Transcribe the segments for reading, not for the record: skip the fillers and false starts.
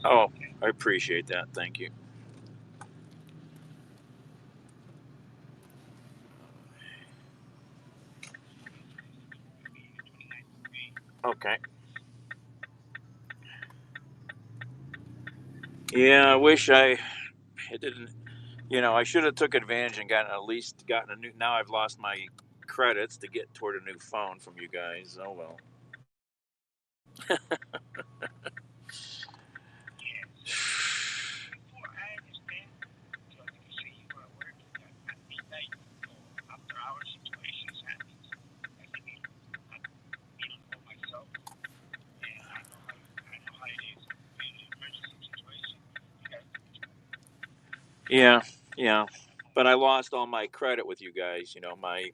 Oh, I appreciate that. Thank you. Okay. Yeah, I wish I didn't. I should have took advantage and gotten a new. Now I've lost my credits to get toward a new phone from you guys. Oh well. Yeah, yeah. But I lost all my credit with you guys. My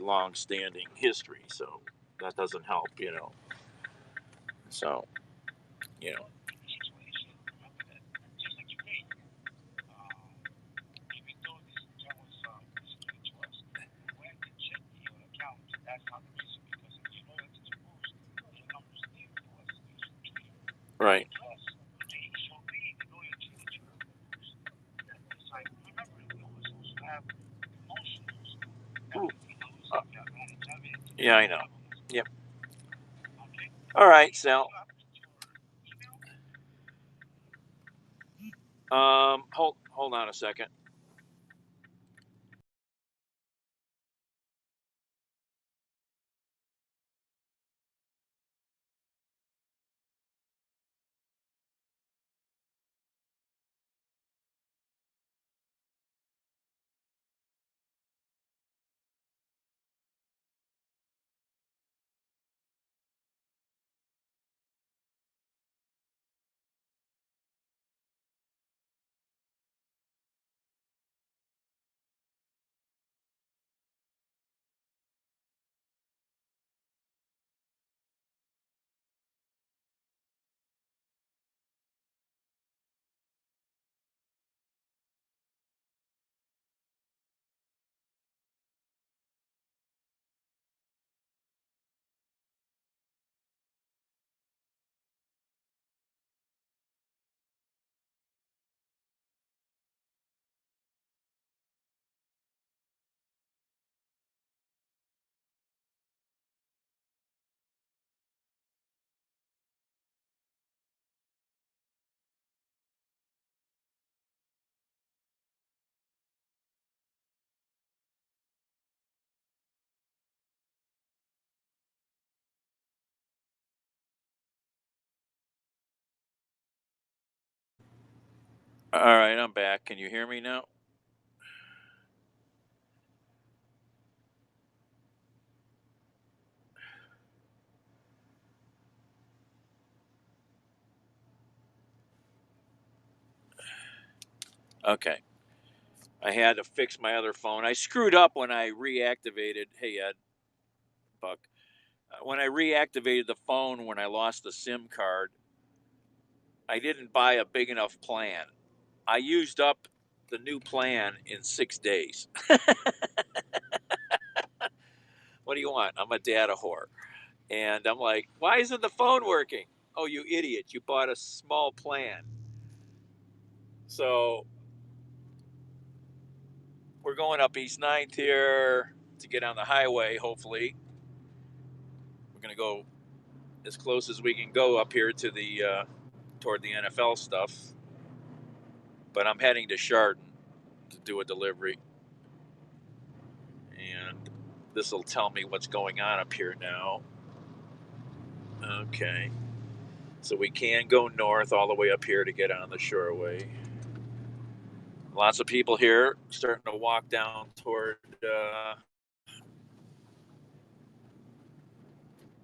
long-standing history. So that doesn't help. So you know. Right. Ooh, uh, yeah, I know. Yep. All right, so hold on a second. All right, I'm back. Can you hear me now? Okay. I had to fix my other phone. I screwed up when I reactivated. Hey, Ed, Buck. When I reactivated the phone when I lost the SIM card, I didn't buy a big enough plan. I used up the new plan in 6 days. What do you want? I'm a data whore. And I'm like, why isn't the phone working? Oh, you idiot. You bought a small plan. So we're going up East Ninth here to get on the highway, hopefully. We're going to go as close as we can go up here to toward the NFL stuff. But I'm heading to Chardon to do a delivery. And this will tell me what's going on up here now. Okay. So we can go north all the way up here to get on the shoreway. Lots of people here starting to walk down toward the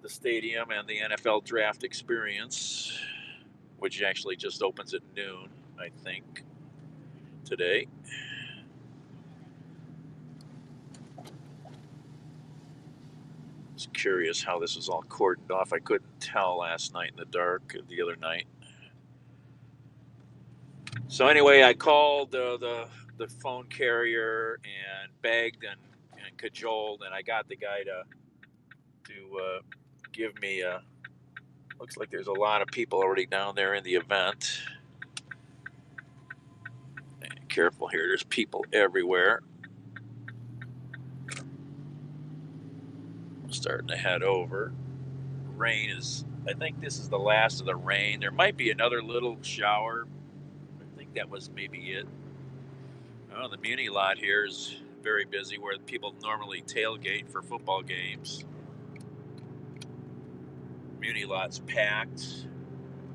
stadium and the NFL draft experience, which actually just opens at noon, I think, today. Just curious how this is all cordoned off. I couldn't tell last night in the dark, the other night. So anyway, I called the phone carrier and begged and cajoled, and I got the guy to give me Looks like there's a lot of people already down there in the event. Careful here, there's people everywhere. I'm starting to head over. Rain is, I think this is the last of the rain. There might be another little shower. I think that was maybe it. Oh, the Muni lot here is very busy where people normally tailgate for football games. Muni lot's packed.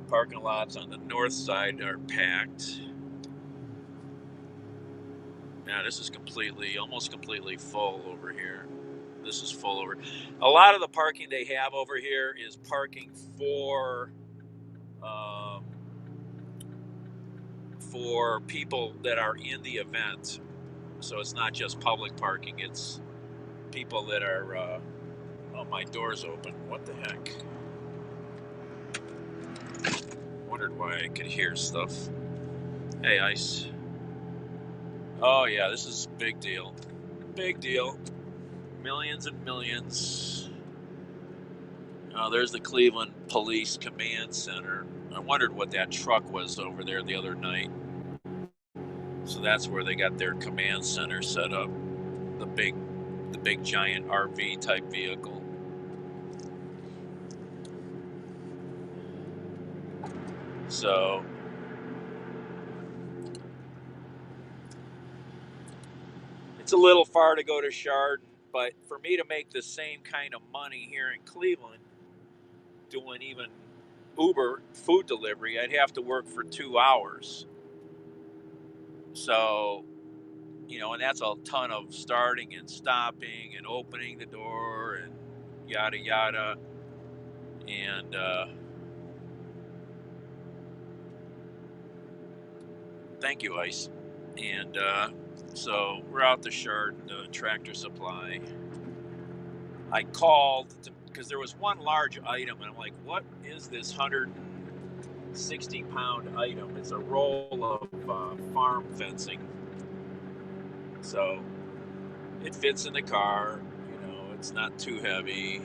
Parking lots on the north side are packed. Now this is almost completely full over here. This is full over. A lot of the parking they have over here is parking for people that are in the event. So it's not just public parking. It's people that are. Oh, my door's open. What the heck? Wondered why I could hear stuff. Hey, Ice. Oh yeah, this is a big deal. Big deal. Millions and millions. Oh, there's the Cleveland Police Command Center. I wondered what that truck was over there the other night. So that's where they got their command center set up. The big giant RV type vehicle. So it's a little far to go to Chardon, but for me to make the same kind of money here in Cleveland, doing even Uber food delivery, I'd have to work for 2 hours. So, and that's a ton of starting and stopping and opening the door and yada yada. And thank you, Ice. And so we're out to Chardon, Tractor Supply. I called because there was one large item, and I'm like, what is this 160-pound item? It's a roll of farm fencing. So it fits in the car, it's not too heavy.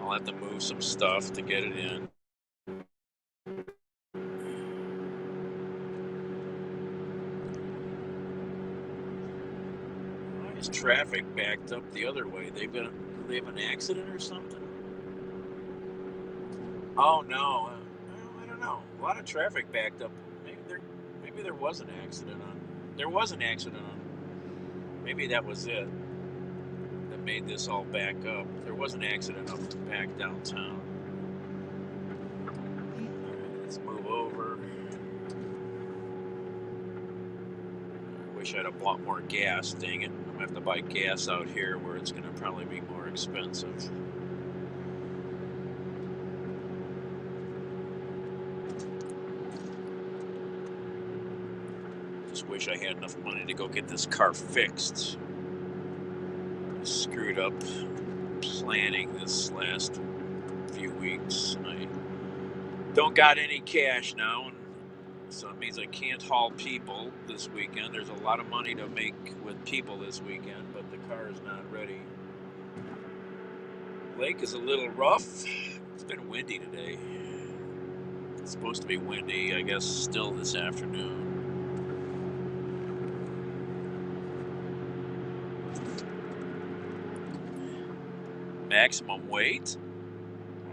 I'll have to move some stuff to get it in. Why is traffic backed up the other way? Do they have an accident or something? Oh no, I don't know. A lot of traffic backed up. Maybe there was an accident on. There was an accident on. Maybe that was it that made this all back up. There was an accident up back downtown. All right, let's move over. I wish I'd have bought more gas. Dang it! I'm gonna have to buy gas out here where it's gonna probably be more expensive. Wish I had enough money to go get this car fixed. I screwed up planning this last few weeks. I don't got any cash now, and so it means I can't haul people this weekend. There's a lot of money to make with people this weekend, but the car is not ready. Lake is a little rough. It's been windy today. It's supposed to be windy, I guess, still this afternoon. Maximum weight?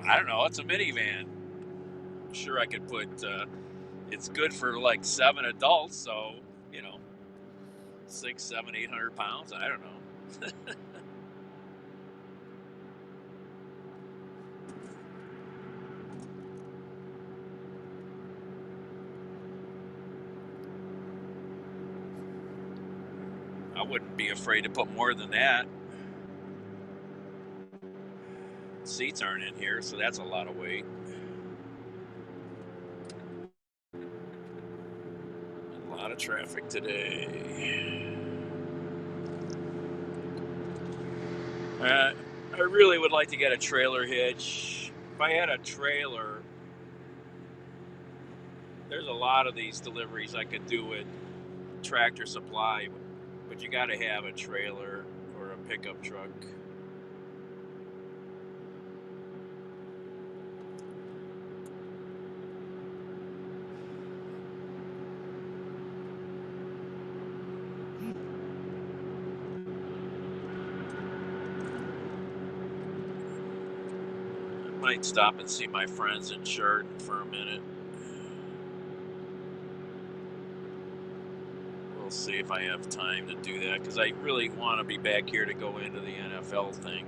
I don't know. It's a minivan. I'm sure I could put. It's good for like 7 adults, so 6, 7, 800 pounds. I don't know. I wouldn't be afraid to put more than that. Seats aren't in here, so that's a lot of weight. A lot of traffic today. I really would like to get a trailer hitch. If I had a trailer, there's a lot of these deliveries I could do at Tractor Supply, but you got to have a trailer or a pickup truck. I might stop and see my friends in Churton for a minute. We'll see if I have time to do that, because I really want to be back here to go into the NFL thing.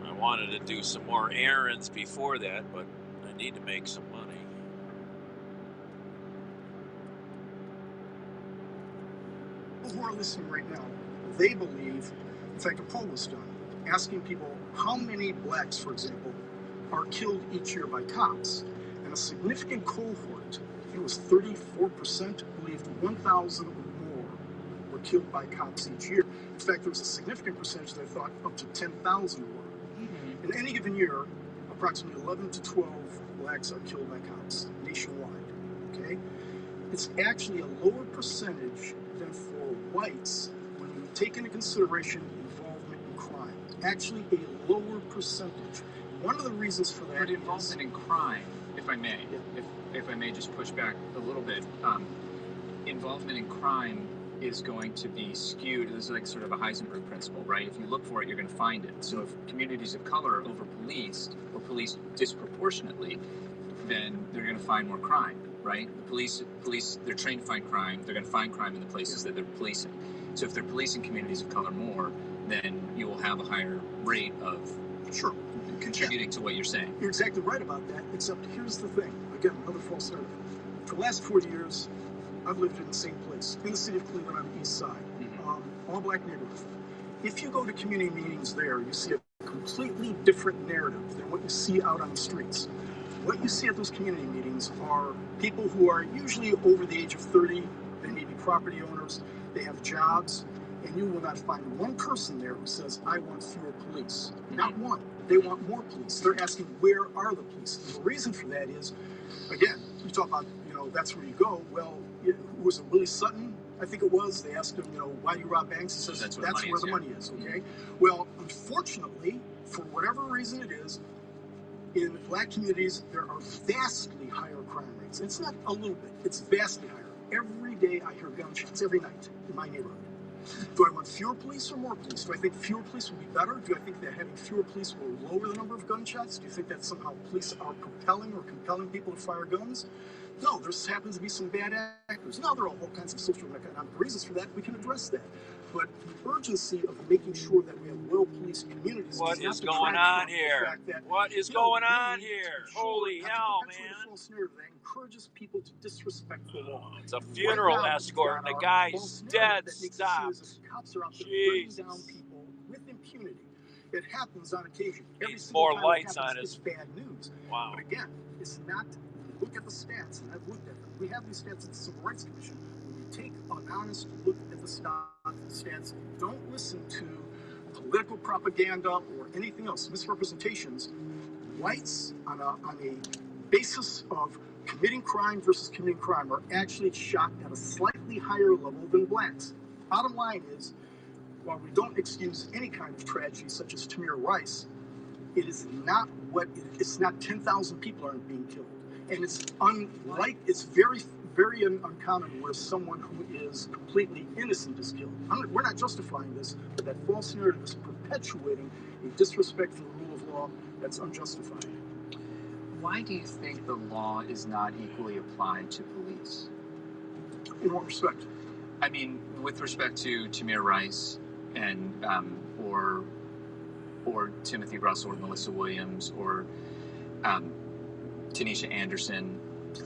I wanted to do some more errands before that, but I need to make some money. Who are listening right now, they believe, in fact, a poll was done asking people how many blacks, for example, are killed each year by cops. And a significant cohort, I think it was 34%, believed 1,000 or more were killed by cops each year. In fact, there was a significant percentage that thought up to 10,000 were. In any given year, approximately 11 to 12 blacks are killed by cops nationwide. Okay? It's actually a lower percentage than for whites when you take into consideration involvement in crime. Actually, a lower percentage. One of the reasons for that but involvement in crime, if I may, if I may just push back a little bit, involvement in crime is going to be skewed. This is like sort of a Heisenberg principle, right? If you look for it, you're going to find it. So if communities of color are over-policed or policed disproportionately, then they're going to find more crime, right? The police, they're trained to find crime. They're going to find crime in the places that they're policing. So if they're policing communities of color more, then you will have a higher rate of contributing to what you're saying. You're exactly right about that, except here's the thing. Again, another false narrative. For the last 40 years, I've lived in the same place, in the city of Cleveland on the east side, all black neighborhood. If you go to community meetings there, you see a completely different narrative than what you see out on the streets. What you see at those community meetings are people who are usually over the age of 30, they may be property owners, they have jobs, and you will not find one person there who says, I want fewer police. Not one. They want more police. They're asking, where are the police? And the reason for that is, again, you talk about, that's where you go. Well, was it Willie Sutton? I think it was. They asked him, why do you rob banks? He says, that's where the money is, okay? Well, unfortunately, for whatever reason it is, in black communities, there are vastly higher crime rates. It's not a little bit, it's vastly higher. Every day I hear gunshots, every night in my neighborhood. Do I want fewer police or more police? Do I think fewer police would be better? Do I think that having fewer police will lower the number of gunshots? Do you think that somehow police are compelling people to fire guns? No, there happens to be some bad actors. Now, there are all kinds of social and economic reasons for that. We can address that. But the urgency of making sure that we have well-policed communities. What is going on here? What is going on here? Holy hell, man. False narrative that encourages people to disrespect the law. It's a funeral escort. The guy's dead. Stop. Cops are out there burning down people with impunity. It happens on occasion. Needs more lights on it's bad news. Wow. But again, it's not. Look at the stats, and I've looked at them. We have these stats at the Civil Rights Commission. When you take an honest look at the stats, don't listen to political propaganda or anything else, misrepresentations. Whites, on a basis of committing crime versus committing crime, are actually shot at a slightly higher level than blacks. Bottom line is, while we don't excuse any kind of tragedy such as Tamir Rice, it's not 10,000 people aren't being killed. And it's very, very uncommon where someone who is completely innocent is killed. We're not justifying this, but that false narrative is perpetuating a disrespect for the rule of law that's unjustified. Why do you think the law is not equally applied to police? In what respect? I mean, with respect to Tamir Rice and or Timothy Russell or Melissa Williams or Tanisha Anderson.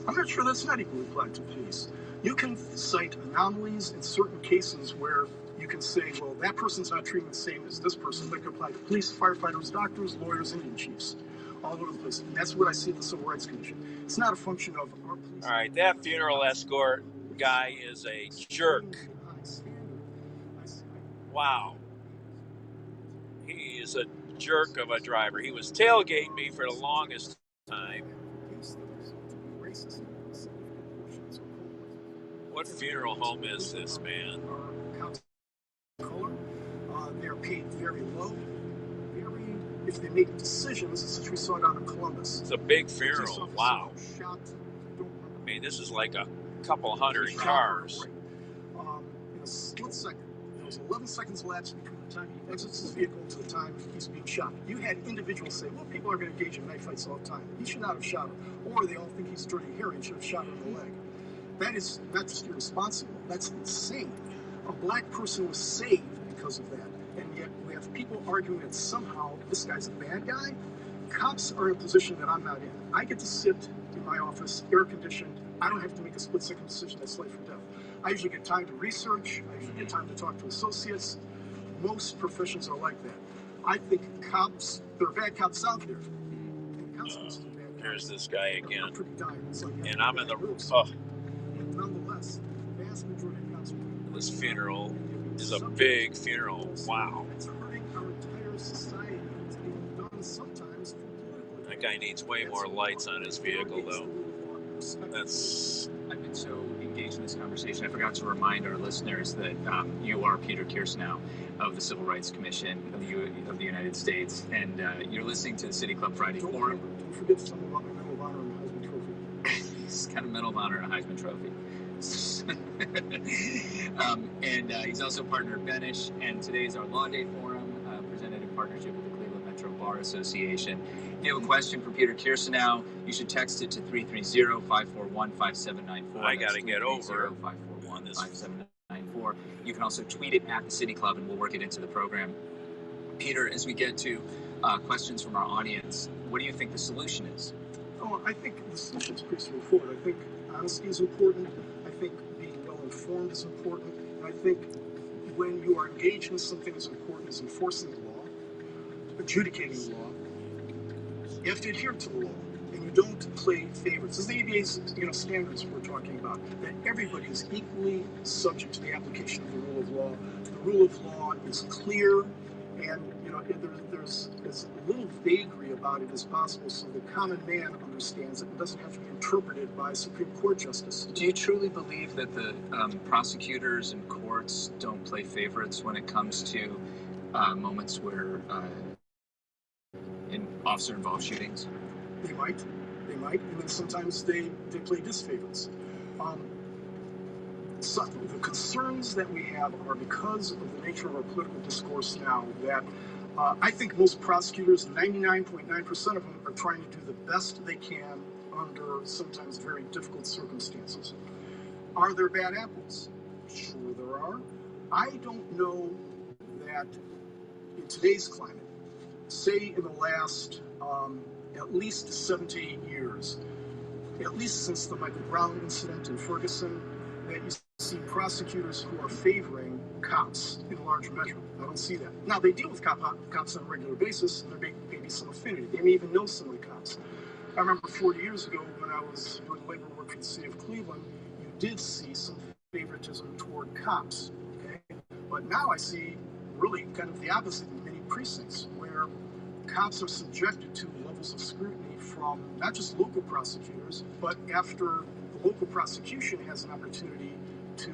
I'm not sure that's not equally applied to police. You can cite anomalies in certain cases where you can say, well, that person's not treated the same as this person. That could apply to police, firefighters, doctors, lawyers, Indian chiefs, all over the place. And that's what I see at the Civil Rights Commission. It's not a function of our police. All right, that funeral escort guy is a jerk. Wow. He is a jerk of a driver. He was tailgating me for the longest time. What funeral home is this, man? color. They're paid very low. Very, if they make decisions, such we saw down in Columbus. It's a big funeral. Wow. Shot, I mean, this is like a couple hundred cars. In a split second, there was 11 seconds elapsed between the time he exits his vehicle to the time he's being shot. You had individuals say, well, people are going to engage in knife fights all the time. He should not have shot him. Or they all think he's dirty Harry and should have shot him in the leg. That is not just irresponsible, that's insane. A black person was saved because of that. And yet we have people arguing that somehow this guy's a bad guy. Cops are in a position that I'm not in. I get to sit in my office, air conditioned. I don't have to make a split second decision that's life or death. I usually get time to research. I usually get time to talk to associates. Most professions are like that. I think cops, there are bad cops out there. And consequences of bad cops. Here's this guy again. Are pretty dire. It's like And I'm in the And nonetheless, the vast majority of cops. This funeral is a big funeral. Wow. It's hurting our entire society. It's being done sometimes politically. That guy needs way more lights on his vehicle, though. That's. I've been so engaged in this conversation. I forgot to remind our listeners that you are Peter Kirsanow of the Civil Rights Commission of the United States, and you're listening to the City Club Friday Forum. Don't forget to tell me about my Medal of Honor and Heisman Trophy. He's got a Medal of Honor and a Heisman Trophy. And he's also partner at Benish, and today is our Law Day Forum, presented in partnership with the Cleveland Metro Bar Association. If you have a question for Peter Kirsanow, you should text it to 330-541-5794. I got to get over 541-5794. You can also tweet it at the City Club, and we'll work it into the program. Peter, as we get to questions from our audience, what do you think the solution is? Oh, I think the solution is pretty straightforward. I think honesty is important. I think being well informed is important. And I think when you are engaged in something as important as enforcing the law, adjudicating the law, you have to adhere to the law, and you don't play favorites. This is the ABA's standards we're talking about, that everybody is equally subject to the application of the rule of law. The rule of law is clear, and there's as little vagary about it as possible, so the common man understands it and doesn't have to be interpreted by a Supreme Court justice. Do you truly believe that the prosecutors and courts don't play favorites when it comes to moments where in officer-involved shootings? They might, and then sometimes they play disfavorites. So the concerns that we have are because of the nature of our political discourse now, that I think most prosecutors, 99.9% of them, are trying to do the best they can under sometimes very difficult circumstances. Are there bad apples? Sure there are. I don't know that in today's climate, say in the last at least 7 to 8 years, at least since the Michael Brown incident in Ferguson, that you see prosecutors who are favoring cops in large measure. I don't see that. Now, they deal with cops on a regular basis, and there may be some affinity. They may even know some of the cops. I remember 40 years ago when I was doing labor work for the city of Cleveland, you did see some favoritism toward cops. Okay? But now I see really kind of the opposite in many precincts, where cops are subjected to levels of scrutiny from not just local prosecutors, but after the local prosecution has an opportunity to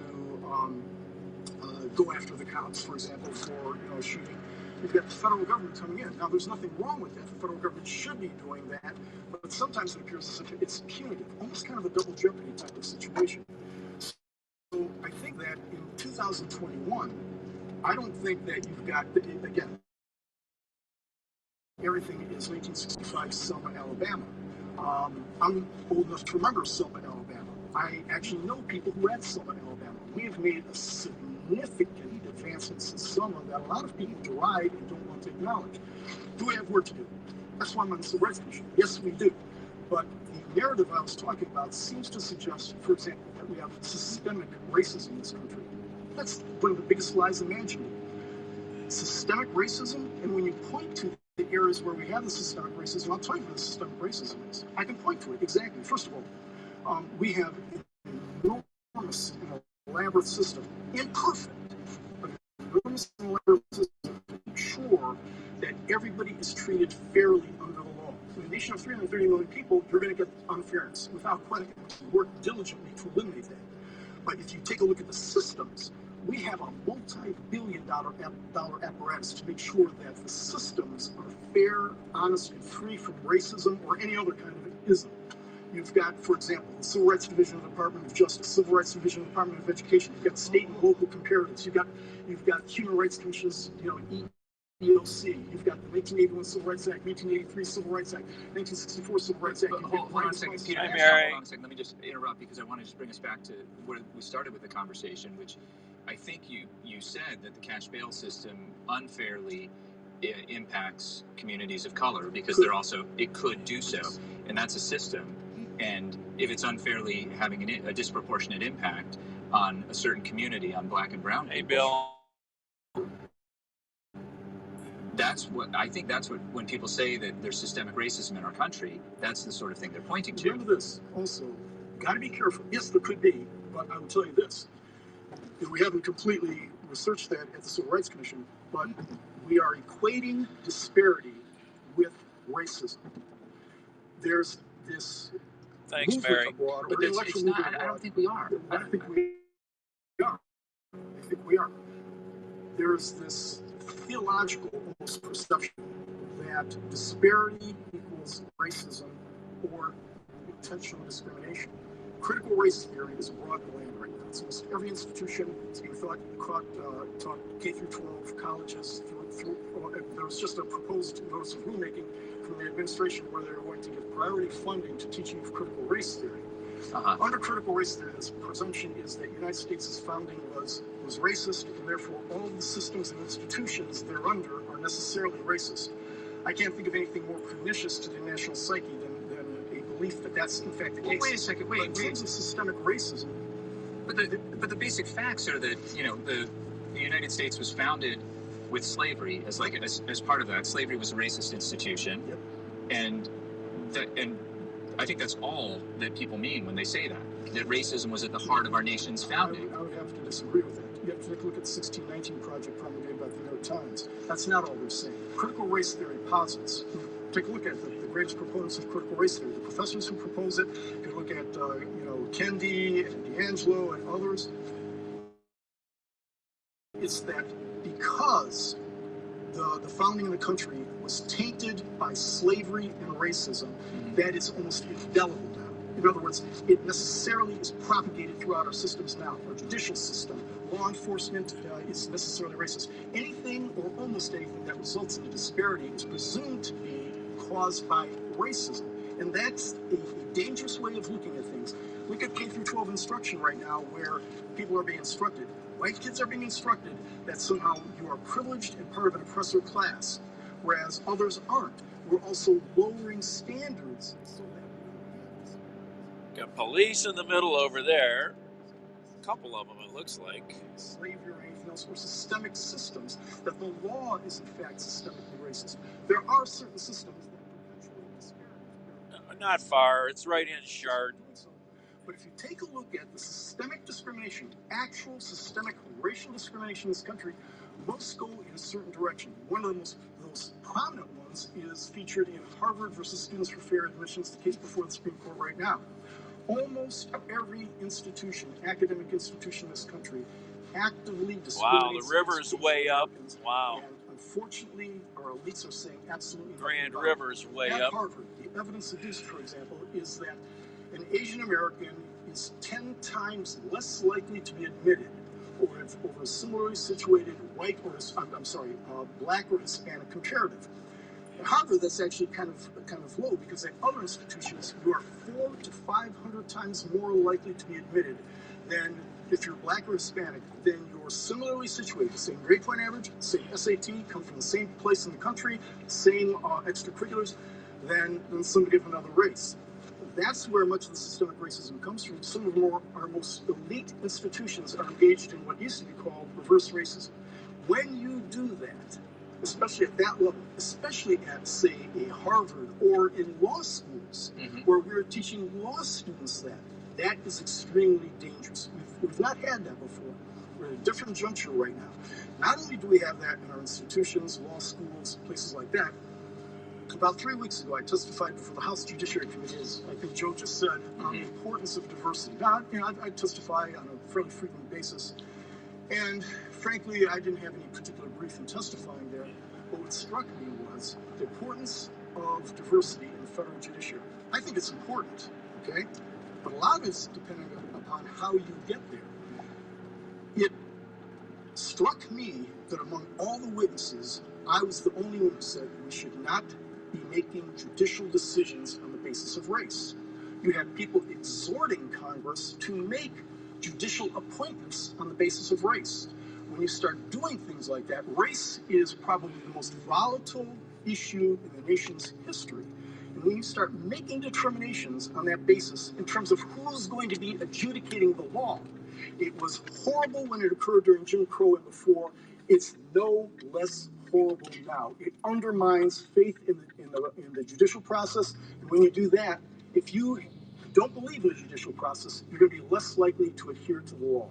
go after the cops, for example, for shooting. You've got the federal government coming in. Now, there's nothing wrong with that. The federal government should be doing that, but sometimes it appears as if it's punitive, almost kind of a double jeopardy type of situation. So I think that in 2021, I don't think that you've got, again, everything is 1965 Selma, Alabama. I'm old enough to remember Selma, Alabama. I actually know people who had Selma, Alabama. We have made a significant advancements in Selma that a lot of people deride and don't want to acknowledge. Do we have work to do? That's why I'm on the Civil Rights Commission. Yes, we do. But the narrative I was talking about seems to suggest, for example, that we have systemic racism in this country. That's one of the biggest lies imaginable. Systemic racism, and when you point to the areas where we have the systemic racism, I'll tell you where the systemic racism is. I can point to it exactly. First of all, we have an enormous and elaborate system, imperfect, but enormous and elaborate system to make sure that everybody is treated fairly under the law. In a nation of 330 million people, you're going to get unfairness without question. We work diligently to eliminate that. But if you take a look at the systems, We have a multi-billion-dollar apparatus to make sure that the systems are fair, honest, and free from racism or any other kind of ism. You've got, for example, the Civil Rights Division of the Department of Justice, Civil Rights Division of the Department of Education. You've got state and local comparatives. You've got human rights commissions, EEOC. You've got the 1981 Civil Rights Act, 1983 Civil Rights Act, 1964 Civil Rights Act. Hold on a second, Peter. Hi, Mary. Hold on a second. Let me just interrupt because I want to just bring us back to where we started with the conversation, which I think you said that the cash bail system unfairly impacts communities of color because it could do so, and that's a system. And if it's unfairly having a disproportionate impact on a certain community, on black and brown people, Bill. That's what when people say that there's systemic racism in our country, that's the sort of thing they're pointing to. Remember this also, got to be careful. Yes, there could be, but I will tell you this. We haven't completely researched that at the Civil Rights Commission, but we are equating disparity with racism. There's this Thanks, movement Mary. abroad, But or intellectual movement abroad. I don't think we are. I don't think we are. I think we are. There's this theological almost perception that disparity equals racism or intentional discrimination. Critical race theory is broad land right now. It's almost every institution. It's being taught K through 12 colleges. There was just a proposed notice of rulemaking from the administration where they're going to give priority funding to teaching of critical race theory. Under critical race theory, this presumption is that the United States' founding was racist, and therefore all the systems and institutions thereunder are necessarily racist. I can't think of anything more pernicious to the national psyche than a belief that that's in fact the case. Wait a second. In terms of systemic racism, But the basic facts are that the United States was founded with slavery as part of that. Slavery was a racist institution, Yep. and I think that's all that people mean when they say that racism was at the heart of our nation's founding. I would have to disagree with that. You have to take a look at the 1619 Project promulgated by the New York Times. That's not all they're saying. Critical race theory posits. Take a look at the greatest proponents of critical race theory, the professors who propose it. You can look at Kendi and D'Angelo and others. It's that because the founding of the country was tainted by slavery and racism, that it's almost indelible now. In other words, it necessarily is propagated throughout our systems now. Our judicial system, law enforcement is necessarily racist. Anything or almost anything that results in a disparity is presumed to be caused by racism. And that's a dangerous way of looking at things. Look at K through 12 instruction right now, where people are being instructed. White kids are being instructed that somehow you are privileged and part of an oppressor class, whereas others aren't. We're also lowering standards so that Got police in the middle over there. A couple of them, it looks like. slavery or anything else, or systemic systems, that the law is in fact systemically racist. There are certain systems that perpetuate disparity. Not far. It's right in Shard. But if you take a look at the systemic discrimination, actual systemic racial discrimination in this country, most go in a certain direction. One of the most prominent ones is featured in Harvard versus Students for Fair Admissions, the case before the Supreme Court right now. Almost every institution, academic institution in this country, actively discriminates. Wow, the river's way up. Wow. And unfortunately, our elites are saying absolutely nothing Grand about it. River's way At up. Harvard, the evidence adduced, for example, is that an Asian American is 10 times less likely to be admitted over a similarly situated white or black or Hispanic comparative. At Harvard, that's actually kind of low, because at other institutions, you are 400 to 500 times more likely to be admitted than if you're black or Hispanic, then you're similarly situated, the same grade point average, same SAT, come from the same place in the country, same extracurriculars, than somebody of another race. That's where much of the systemic racism comes from. Some of our most elite institutions are engaged in what used to be called reverse racism. When you do that, especially at that level, especially at, say, a Harvard or in law schools, where we're teaching law students that is extremely dangerous. We've not had that before. We're at a different juncture right now. Not only do we have that in our institutions, law schools, places like that, about 3 weeks ago, I testified before the House Judiciary Committee, as I think Joe just said, on the importance of diversity. Now, I testify on a fairly frequent basis, And frankly, I didn't have any particular brief in testifying there, but what struck me was the importance of diversity in the federal judiciary. I think it's important, okay? But a lot of it's depending upon how you get there. It struck me that among all the witnesses, I was the only one who said we should not be making judicial decisions on the basis of race. You had people exhorting Congress to make judicial appointments on the basis of race. When you start doing things like that, race is probably the most volatile issue in the nation's history. And when you start making determinations on that basis in terms of who's going to be adjudicating the law, it was horrible when it occurred during Jim Crow and before. It's no less horrible now. It undermines faith in the judicial process. And when you do that, if you don't believe in the judicial process, you're going to be less likely to adhere to the law.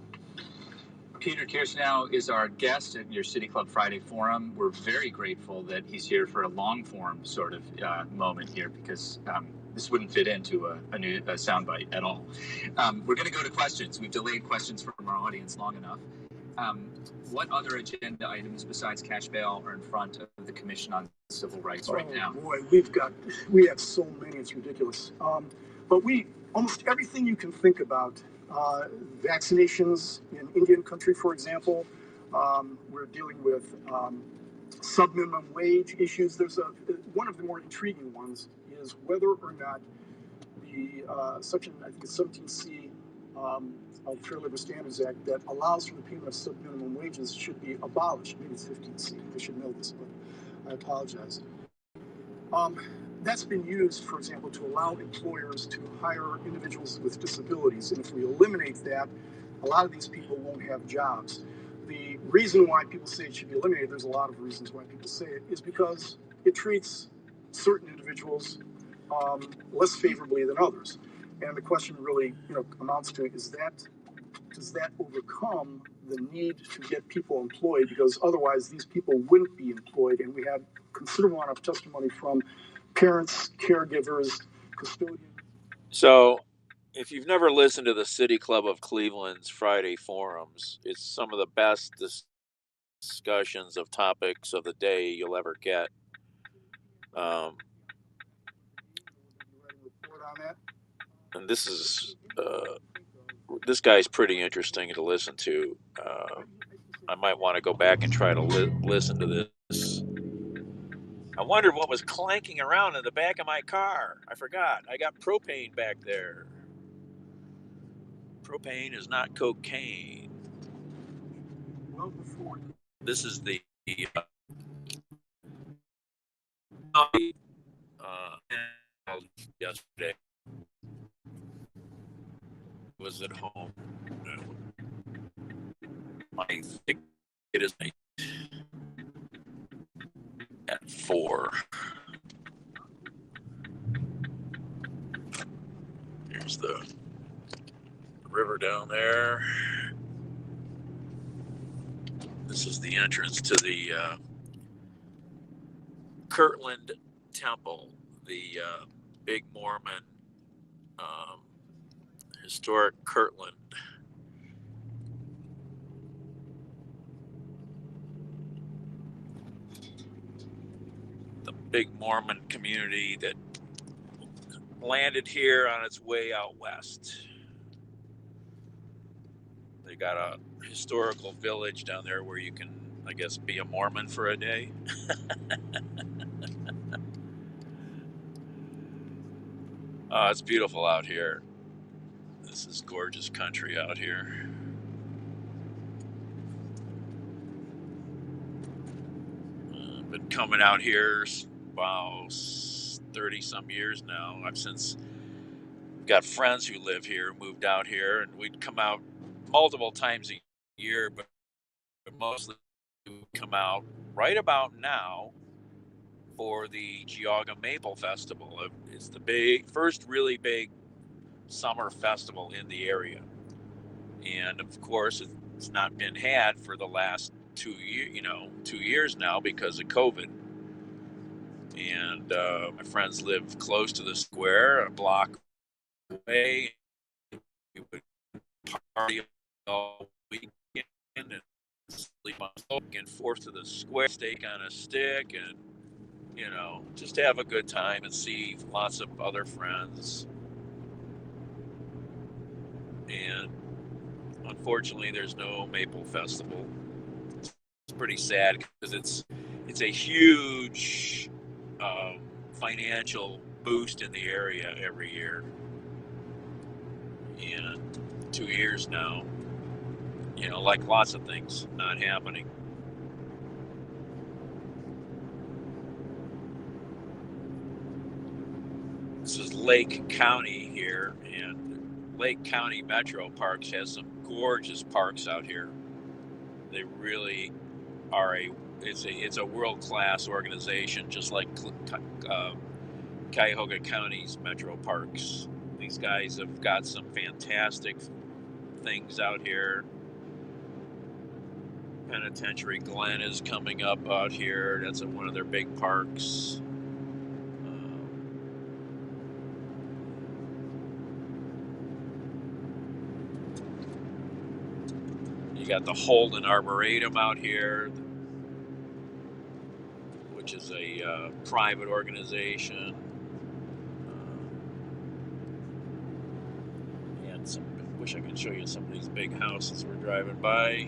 Peter Kirsnow is our guest at your City Club Friday Forum. We're very grateful that he's here for a long form sort of moment here, because this wouldn't fit into a new soundbite at all. We're going to go to questions. We've delayed questions from our audience long enough. What other agenda items besides cash bail are in front of the Commission on Civil Rights right now? Boy, we have so many, it's ridiculous. But almost everything you can think about, vaccinations in Indian country, for example, we're dealing with sub-minimum wage issues. There's one of the more intriguing ones is whether or not the section, I think it's 17C of the Fair Labor Standards Act, that allows for the payment of sub-minimum wages should be abolished. Maybe it's 15C. I should know this, but I apologize. That's been used, for example, to allow employers to hire individuals with disabilities. And if we eliminate that, a lot of these people won't have jobs. The reason why people say it should be eliminated, there's a lot of reasons why people say it, is because it treats certain individuals less favorably than others. And the question really, amounts to, does that overcome the need to get people employed? Because otherwise these people wouldn't be employed. And we have considerable amount of testimony from parents, caregivers, custodians. So, if you've never listened to the City Club of Cleveland's Friday forums, it's some of the best discussions of topics of the day you'll ever get. And this guy's pretty interesting to listen to. I might want to go back and try to listen to this. I wondered what was clanking around in the back of my car. I forgot. I got propane back there. Propane is not cocaine. Well, before This is the yesterday. Was at home. I think it is at 4. Here's the river down there. This is the entrance to the Kirtland Temple, the big Mormon historic Kirtland. The big Mormon community that landed here on its way out west. They got a historical village down there where you can, I guess, be a Mormon for a day. It's beautiful out here. This is gorgeous country out here. Been coming out here, wow, 30 some years now. I've since got friends who live here, moved out here, and we'd come out multiple times a year, but mostly we come out right about now for the Geauga Maple Festival. It's the first really big summer festival in the area, and of course it's not been had for the last 2 years now because of COVID. And my friends live close to the square, a block away. We would party all weekend and sleep on and forth to the square, steak on a stick, and just have a good time and see lots of other friends. And unfortunately, there's no Maple Festival. It's pretty sad because it's a huge financial boost in the area every year. And 2 years now, like lots of things not happening. This is Lake County here, and Lake County Metro Parks has some gorgeous parks out here. They really are it's a world-class organization, just like Cuyahoga County's Metro Parks. These guys have got some fantastic things out here. Penitentiary Glen is coming up out here. That's one of their big parks. You got the Holden Arboretum out here, which is a private organization. And wish I could show you some of these big houses we're driving by.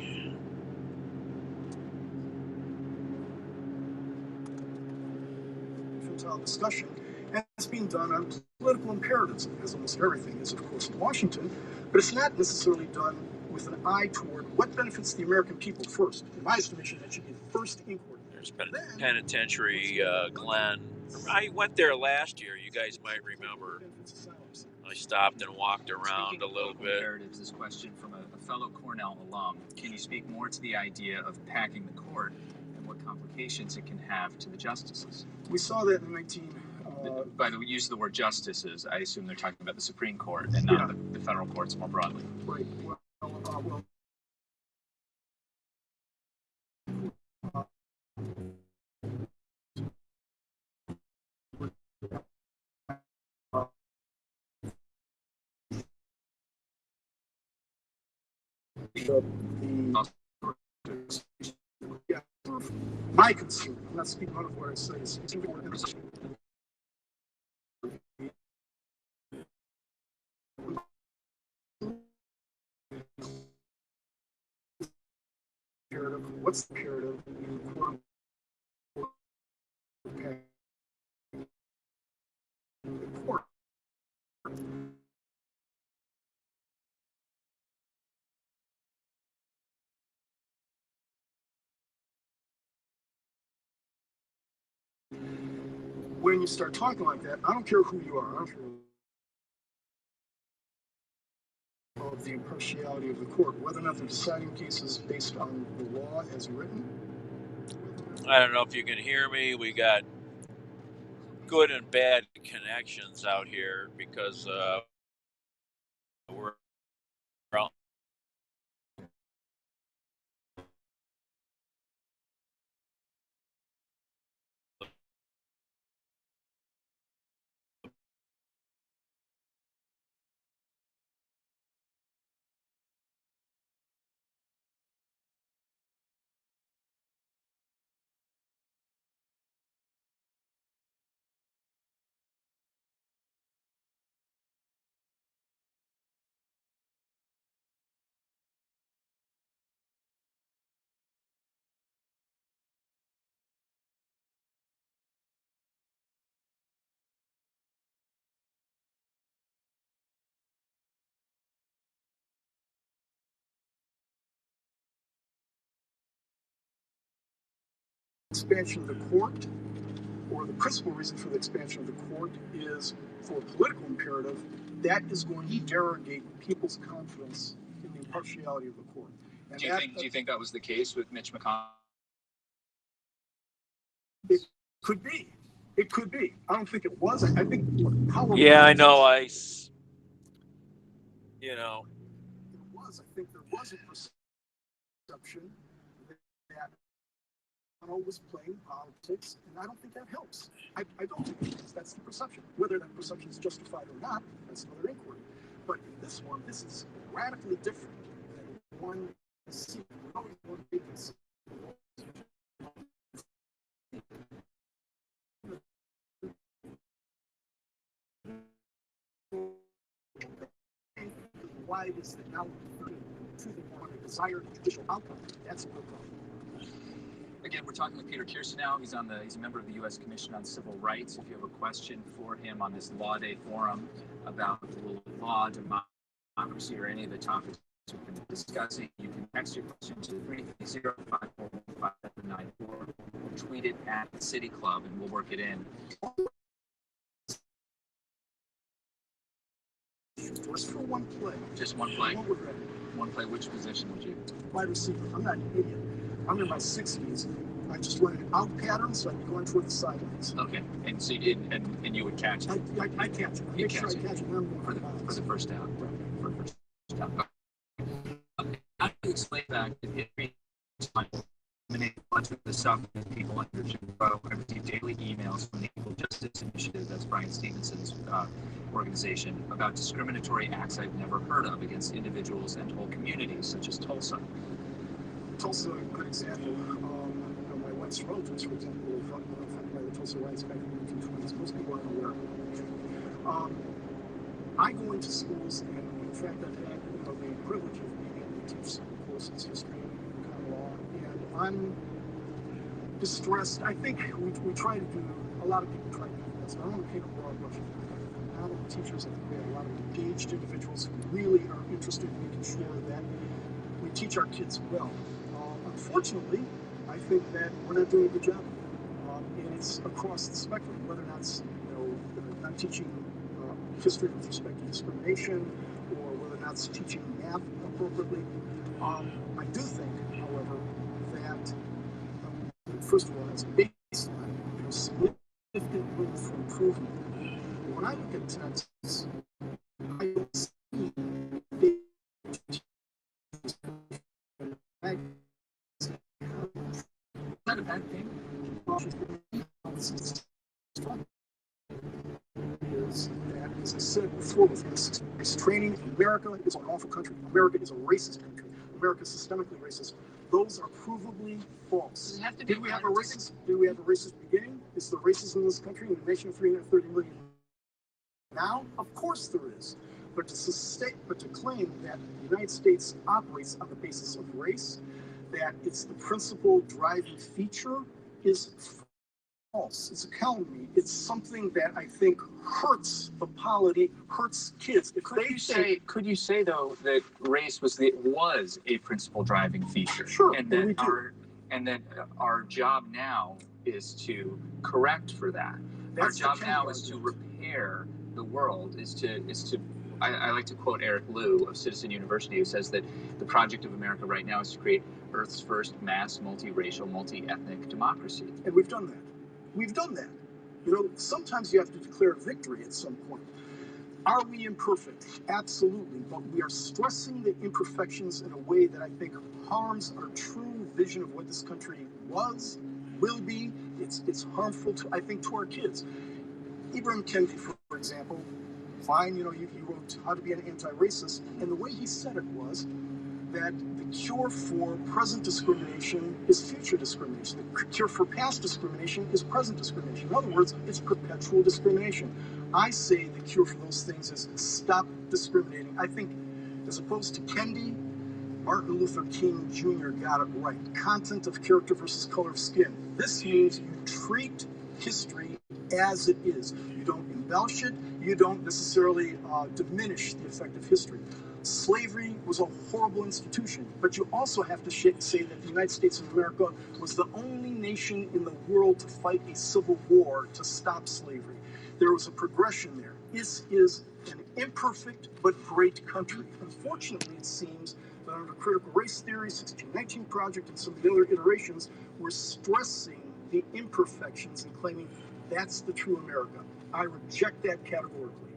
Futile discussion, and it's being done on political imperatives, as almost everything is, of course, in Washington, but it's not necessarily done with an eye toward what benefits the American people first. In my estimation, that should be the first inquiry. There's Penitentiary Glen. I went there last year. You guys might remember. I stopped and walked around a little bit. Imperatives, this question from a fellow Cornell alum. Can you speak more to the idea of packing the court and what complications it can have to the justices? We saw that in 19... By the use of the word justices, I assume they're talking about the Supreme Court and not the federal courts more broadly. Right. My concern, I'm not speaking out of what I say, is what's the imperative in quote the court? When you start talking like that, I don't care who you are. I don't care of the impartiality of the court, whether or not they're deciding cases based on the law as written. I don't know if you can hear me. We got good and bad connections out here because we're Expansion of the court, or the principal reason for the expansion of the court, is for a political imperative that is going to derogate people's confidence in the impartiality of the court. And do you think that was the case with Mitch McConnell? It could be. It could be. I don't think it was. I think how. Yeah, I know. It was. I think there was a perception that Donald was playing politics, and I don't think that helps. I don't think it is. That's the perception. Whether that perception is justified or not, that's another inquiry. But in this one, this is radically different than one see, we always want to make this why it is that now to the more desired judicial outcome. That's a real problem. Again, we're talking with Peter Kirsanow. He's a member of the U.S. Commission on Civil Rights. If you have a question for him on this Law Day forum about the rule of law, democracy, or any of the topics we've been discussing, you can text your question to 330-541-5794 or tweet it at the City Club, and we'll work it in. Just for one play. Just one play? One regret. One play. Which position would you? Wide receiver. I'm not an idiot. I'm in my 60s. I just run an out pattern, so I'd be going toward the sidelines. Okay. And so you did, and you would catch it? I catch it. I make sure I catch it when I'm going for the first down. Right. For the first down. Okay. How do you explain that in history? Much of the stuff that people under Chicago, I receive daily emails from the Equal Justice Initiative, that's Brian Stevenson's organization, about discriminatory acts I've never heard of against individuals and whole communities, such as Tulsa. Tulsa, a good example. My wife's relatives, for example, were affected by the Tulsa riots back in the 1920s. Most people aren't aware of it. I go into schools, and in fact, I've had the privilege of being able to teach some courses, history and common law, and I'm distressed. I think we try to do, a lot of people try to do this. I don't want to paint a broad brush. Not only teachers, I think we have a lot of engaged individuals who really are interested in making sure that we teach our kids well. Unfortunately, I think that we're not doing a good job. And it's across the spectrum, whether or not it's, not teaching history with respect to discrimination, or whether or not it's teaching math appropriately. I do think, however, that first of all, as a baseline, there's significant room for improvement. When I look at Texas, I don't see Not a bad thing. Is that, as I said before, with this training, America is an awful country. America is a racist country. America is systemically racist. Those are provably false. Did we have a racist beginning? Is there racism in this country, in a nation of 330 million? Now, of course there is. But to claim that the United States operates on the basis of race, that it's the principal driving feature, is false. It's a calumny. It's something that I think hurts the polity, hurts kids. Could you say though that race was a principal driving feature? Sure. And that our job now is to correct for that. Our job now is to repair the world. I like to quote Eric Liu of Citizen University, who says that the project of America right now is to create Earth's first mass, multiracial, multi-ethnic democracy. And we've done that. We've done that. Sometimes you have to declare victory at some point. Are we imperfect? Absolutely. But we are stressing the imperfections in a way that I think harms our true vision of what this country was, will be. It's harmful to our kids. Ibram Kendi, for example, fine, he wrote How to Be an Anti-Racist, and the way he said it was that the cure for present discrimination is future discrimination. The cure for past discrimination is present discrimination. In other words, it's perpetual discrimination. I say the cure for those things is stop discriminating. I think, as opposed to Kendi, Martin Luther King Jr. got it right. Content of character versus color of skin. This means you treat history as it is. You don't embellish it. You don't necessarily diminish the effect of history. Slavery was a horrible institution, but you also have to say that the United States of America was the only nation in the world to fight a civil war to stop slavery. There was a progression there. This is an imperfect but great country. Unfortunately, it seems that under critical race theory, 1619 Project, and some of the other iterations, we're stressing the imperfections and claiming that's the true America. I reject that categorically.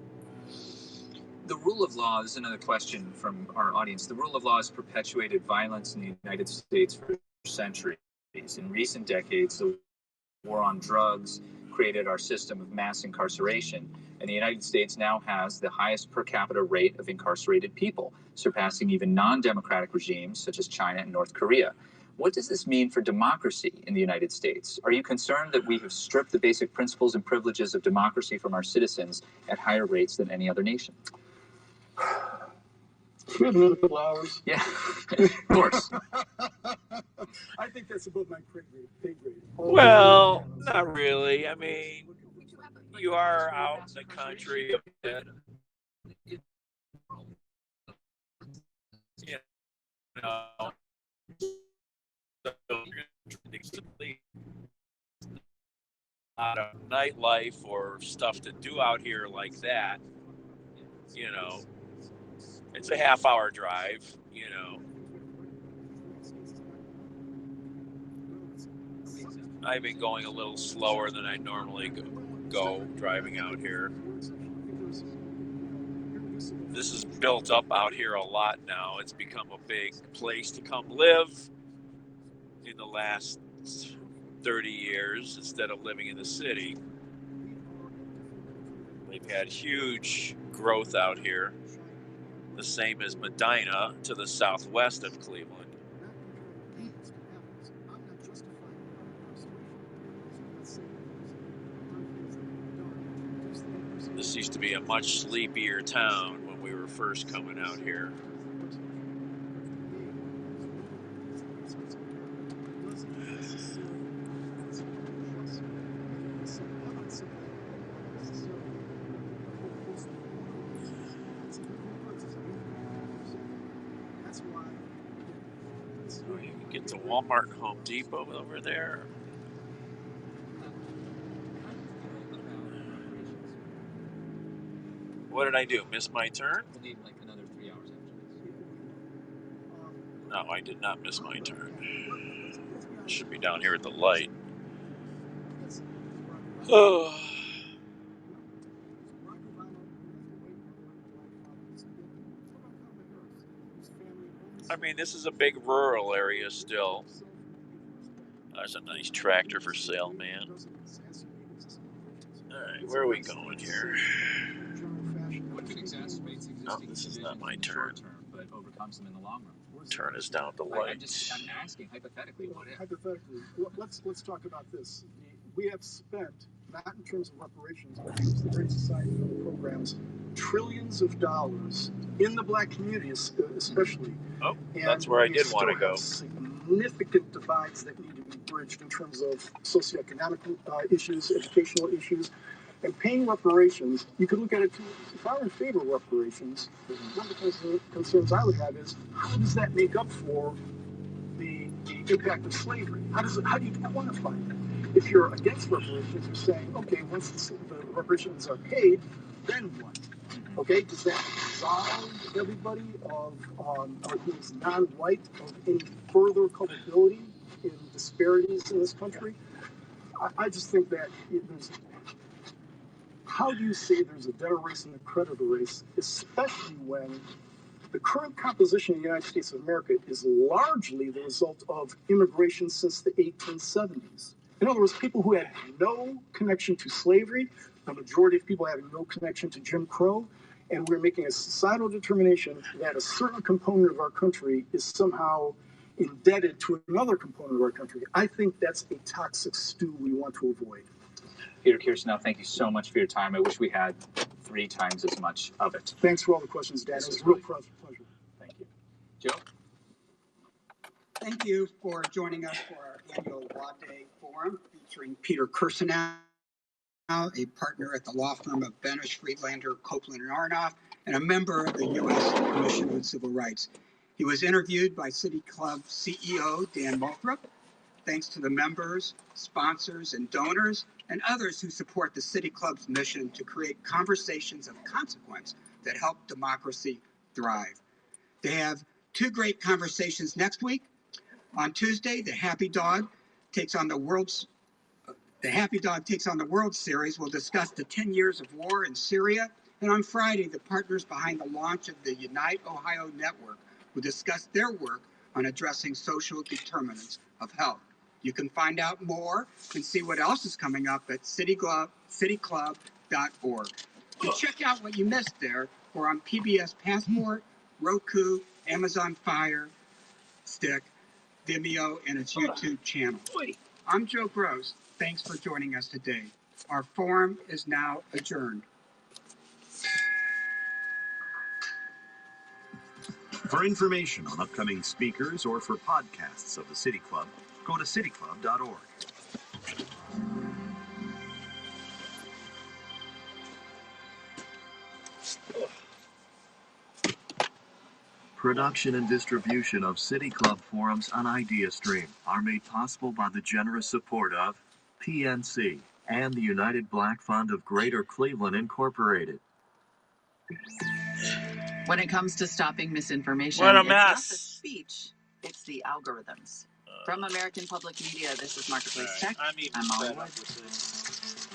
The rule of law is another question from our audience. The rule of law has perpetuated violence in the United States for centuries. In recent decades, the war on drugs created our system of mass incarceration. And the United States now has the highest per capita rate of incarcerated people, surpassing even non-democratic regimes such as China and North Korea. What does this mean for democracy in the United States? Are you concerned that we have stripped the basic principles and privileges of democracy from our citizens at higher rates than any other nation? We have another couple hours. Yeah, of course. I think that's above my pay grade. Well, not really. I mean, you are out in the country a bit. You know, a lot of nightlife or stuff to do out here like that. You know, it's a half-hour drive. You know, I've been going a little slower than I normally go driving out here. This is built up out here a lot now. It's become a big place to come live in the last 30 years instead of living in the city. They've had huge growth out here, the same as Medina to the southwest of Cleveland. This used to be a much sleepier town when we were first coming out here. So you can get to Walmart and Home Depot over there. What did I do? Miss my turn? We'll need like another 3 hours after this. No, I did not miss my turn. I should be down here at the light. Oh. I mean, this is a big rural area still. There's a nice tractor for sale, man. All right, where are we going here? Oh, this is not my turn. But overcomes them in the long run. Turn is down the I'm light. asking hypothetically what if. Hypothetically, let's talk about this. We have spent, not in terms of reparations, but in terms of the Great Society and other programs, trillions of dollars in the black community, especially. Oh, that's where I did want to go. Significant divides that need to be bridged in terms of socioeconomic issues, educational issues, and paying reparations. You could look at it too. If I were in favor of reparations, one of the concerns I would have is how does that make up for the impact of slavery? How do you quantify that? If you're against reparations, you're saying, okay, once the reparations are paid, then what? Okay, does that absolve everybody who is non-white of any further culpability in disparities in this country? I just think that there's. How do you say there's a debtor race and a creditor race, especially when the current composition of the United States of America is largely the result of immigration since the 1870s? In other words, people who had no connection to slavery, the majority of people having no connection to Jim Crow, and we're making a societal determination that a certain component of our country is somehow indebted to another component of our country. I think that's a toxic stew we want to avoid. Peter Kirsanow, thank you so much for your time. I wish we had 3 times as much of it. Thanks for all the questions, Dan. It was a real pleasure. Thank you. Joe? Thank you for joining us for our annual Law Day Forum featuring Peter Kirsanow, a partner at the law firm of Benesch, Friedlander, Copeland, and Aronoff, and a member of the U.S. Commission on Civil Rights. He was interviewed by City Club CEO Dan Moulthrop. Thanks to the members, sponsors, and donors, and others who support the City Club's mission to create conversations of consequence that help democracy thrive. They have 2 great conversations next week. On Tuesday, the Happy Dog takes on the World Series. We'll discuss the 10 years of war in Syria. And on Friday, the partners behind the launch of the Unite Ohio Network will discuss their work on addressing social determinants of health. You can find out more and see what else is coming up at cityclub.org. To check out what you missed there, we're on PBS Passport, Roku, Amazon Fire Stick, Vimeo, and its YouTube channel. I'm Joe Gross. Thanks for joining us today. Our forum is now adjourned. For information on upcoming speakers or for podcasts of the City Club, go to cityclub.org. Production and distribution of City Club forums on IdeaStream are made possible by the generous support of PNC and the United Black Fund of Greater Cleveland, Incorporated. When it comes to stopping misinformation, What a it's not the mess. speech, it's the algorithms. From American Public Media, this is Marketplace Alright, Tech. I'm even I'm Molly fed Wood. up with this.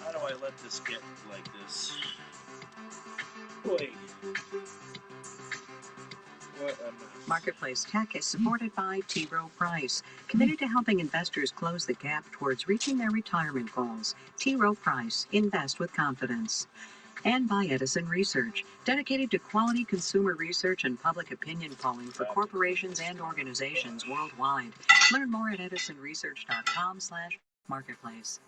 How do I let this get like this? Wait. What a mess. Marketplace Tech is supported by T. Rowe Price, committed to helping investors close the gap towards reaching their retirement goals. T. Rowe Price, invest with confidence. And by Edison Research, dedicated to quality consumer research and public opinion polling for corporations and organizations worldwide. Learn more at edisonresearch.com/marketplace.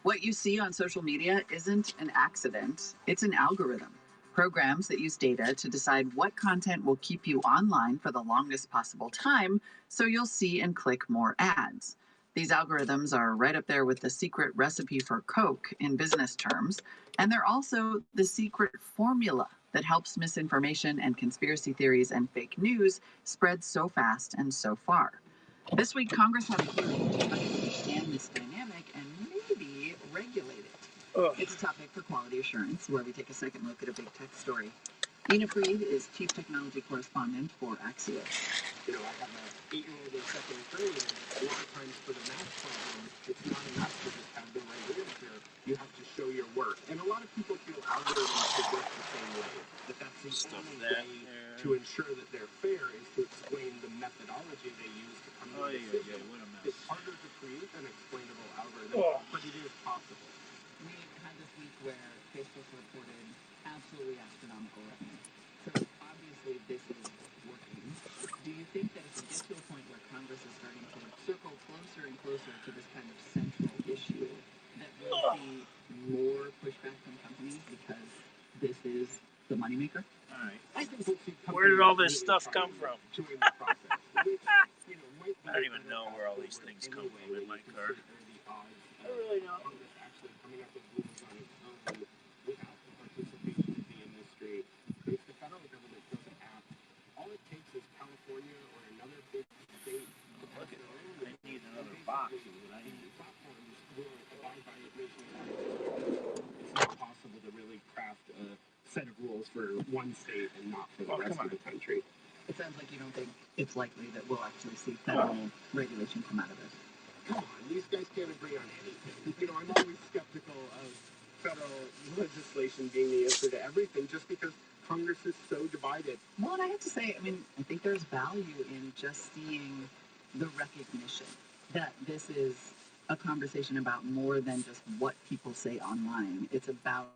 What you see on social media isn't an accident, it's an algorithm. Programs that use data to decide what content will keep you online for the longest possible time, so you'll see and click more ads. These algorithms are right up there with the secret recipe for Coke in business terms, and they're also the secret formula that helps misinformation and conspiracy theories and fake news spread so fast and so far. This week, Congress had a hearing to try to understand this dynamic and maybe regulate it. It's a topic for Quality Assurance, where we take a second look at a big tech story. Ina Fried is Chief Technology Correspondent for Axios. You know, I have an 8-year-old in second grade, and a lot of times for the math problem, it's not enough to just have the right answer. You have to show your work. And a lot of people feel algorithms should work the same way. That's the only way to ensure that they're fair is to explain the methodology they use to come to a decision. What a mess. It's harder to create an explainable algorithm, but it is possible. We had this week where Facebook reported absolutely astronomical revenue. So obviously this is working. Do you think that if we get to a point where Congress is starting to circle closer and closer to this kind of central issue, that we'll see more pushback from companies because this is the moneymaker? Alright. I think we'll see Where did all this companies stuff really come from? try to join the process, which, you know, might be I don't even a know better where all path these forward things come anyway, from in when my you car. consider the odds I really don't. Congress actually coming up with rules on its own without the participation of the industry. If the federal government doesn't act, all it takes is California or another big state to pass their own. I need another box. Is what I need. Platforms will abide by it nationwide. It's not possible to really craft a set of rules for one state and not for the rest of the country. It sounds like you don't think it's likely that we'll actually see federal regulation come out of this. Come on, these guys can't agree on anything. You know, I'm always skeptical of federal legislation being the answer to everything just because Congress is so divided. Well, and I have to say, I mean, I think there's value in just seeing the recognition that this is a conversation about more than just what people say online. It's about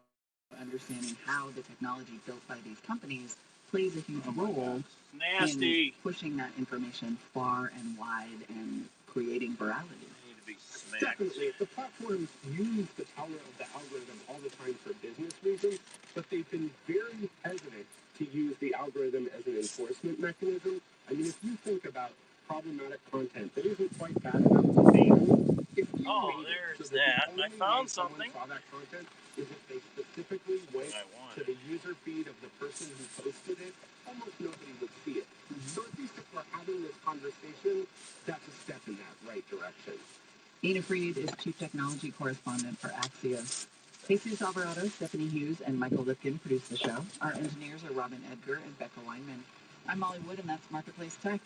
understanding how the technology built by these companies plays a huge role Nasty. in pushing that information far and wide and creating virality. I need to be smacked. Definitely, the platforms use the power of the algorithm all the time for business reasons, but they've been very hesitant to use the algorithm as an enforcement mechanism. I mean, if you think about problematic content that isn't quite bad enough to ban, if you Oh, made it there's so that that. the I only found way someone something. saw that content is if they specifically went I want to it. the user feed of the person who posted it, almost nobody would see it. So at least if we're having this conversation, that's a step in that right direction. Ina Fried is Chief Technology Correspondent for Axios. Jesus Alvarado, Stephanie Hughes, and Michael Lipkin produce the show. Our engineers are Robin Edgar and Becca Weinman. I'm Molly Wood, and that's Marketplace Tech.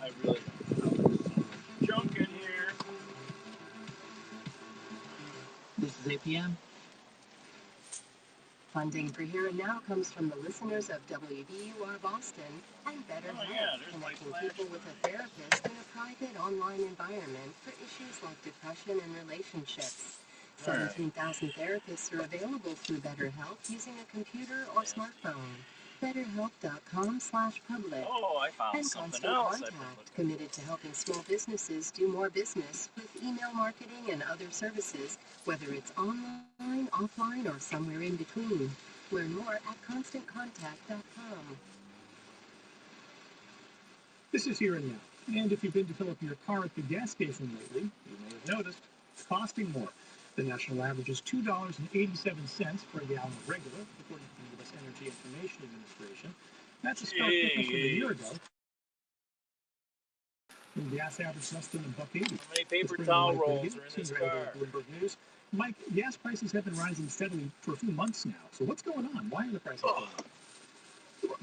I really don't know. There's so much junk in here. This is APM. Funding for Here and Now comes from the listeners of WBUR Boston and Better Oh, Health, yeah, there's my connecting flash people with a therapist in a private online environment for issues like depression and relationships. 17,000 therapists are available through BetterHelp using a computer or smartphone. BetterHelp.com/public. Oh, I found And something Constant else. I've been Contact, looking committed to helping small businesses do more business with email marketing and other services, whether it's online, offline, or somewhere in between. Learn more at ConstantContact.com. This is Here and Now. And if you've been to fill up your car at the gas station lately, you may have noticed it's costing more. The national average is $2.87 for a gallon of regular, according to the U.S. Energy Information Administration. That's a stark difference from a year ago, when gas averaged less than $1.80. How many paper This brings towel Mike rolls Regan, are in this senior editor car? at Bloomberg News. Mike, gas prices have been rising steadily for a few months now. So what's going on? Why are the prices going up?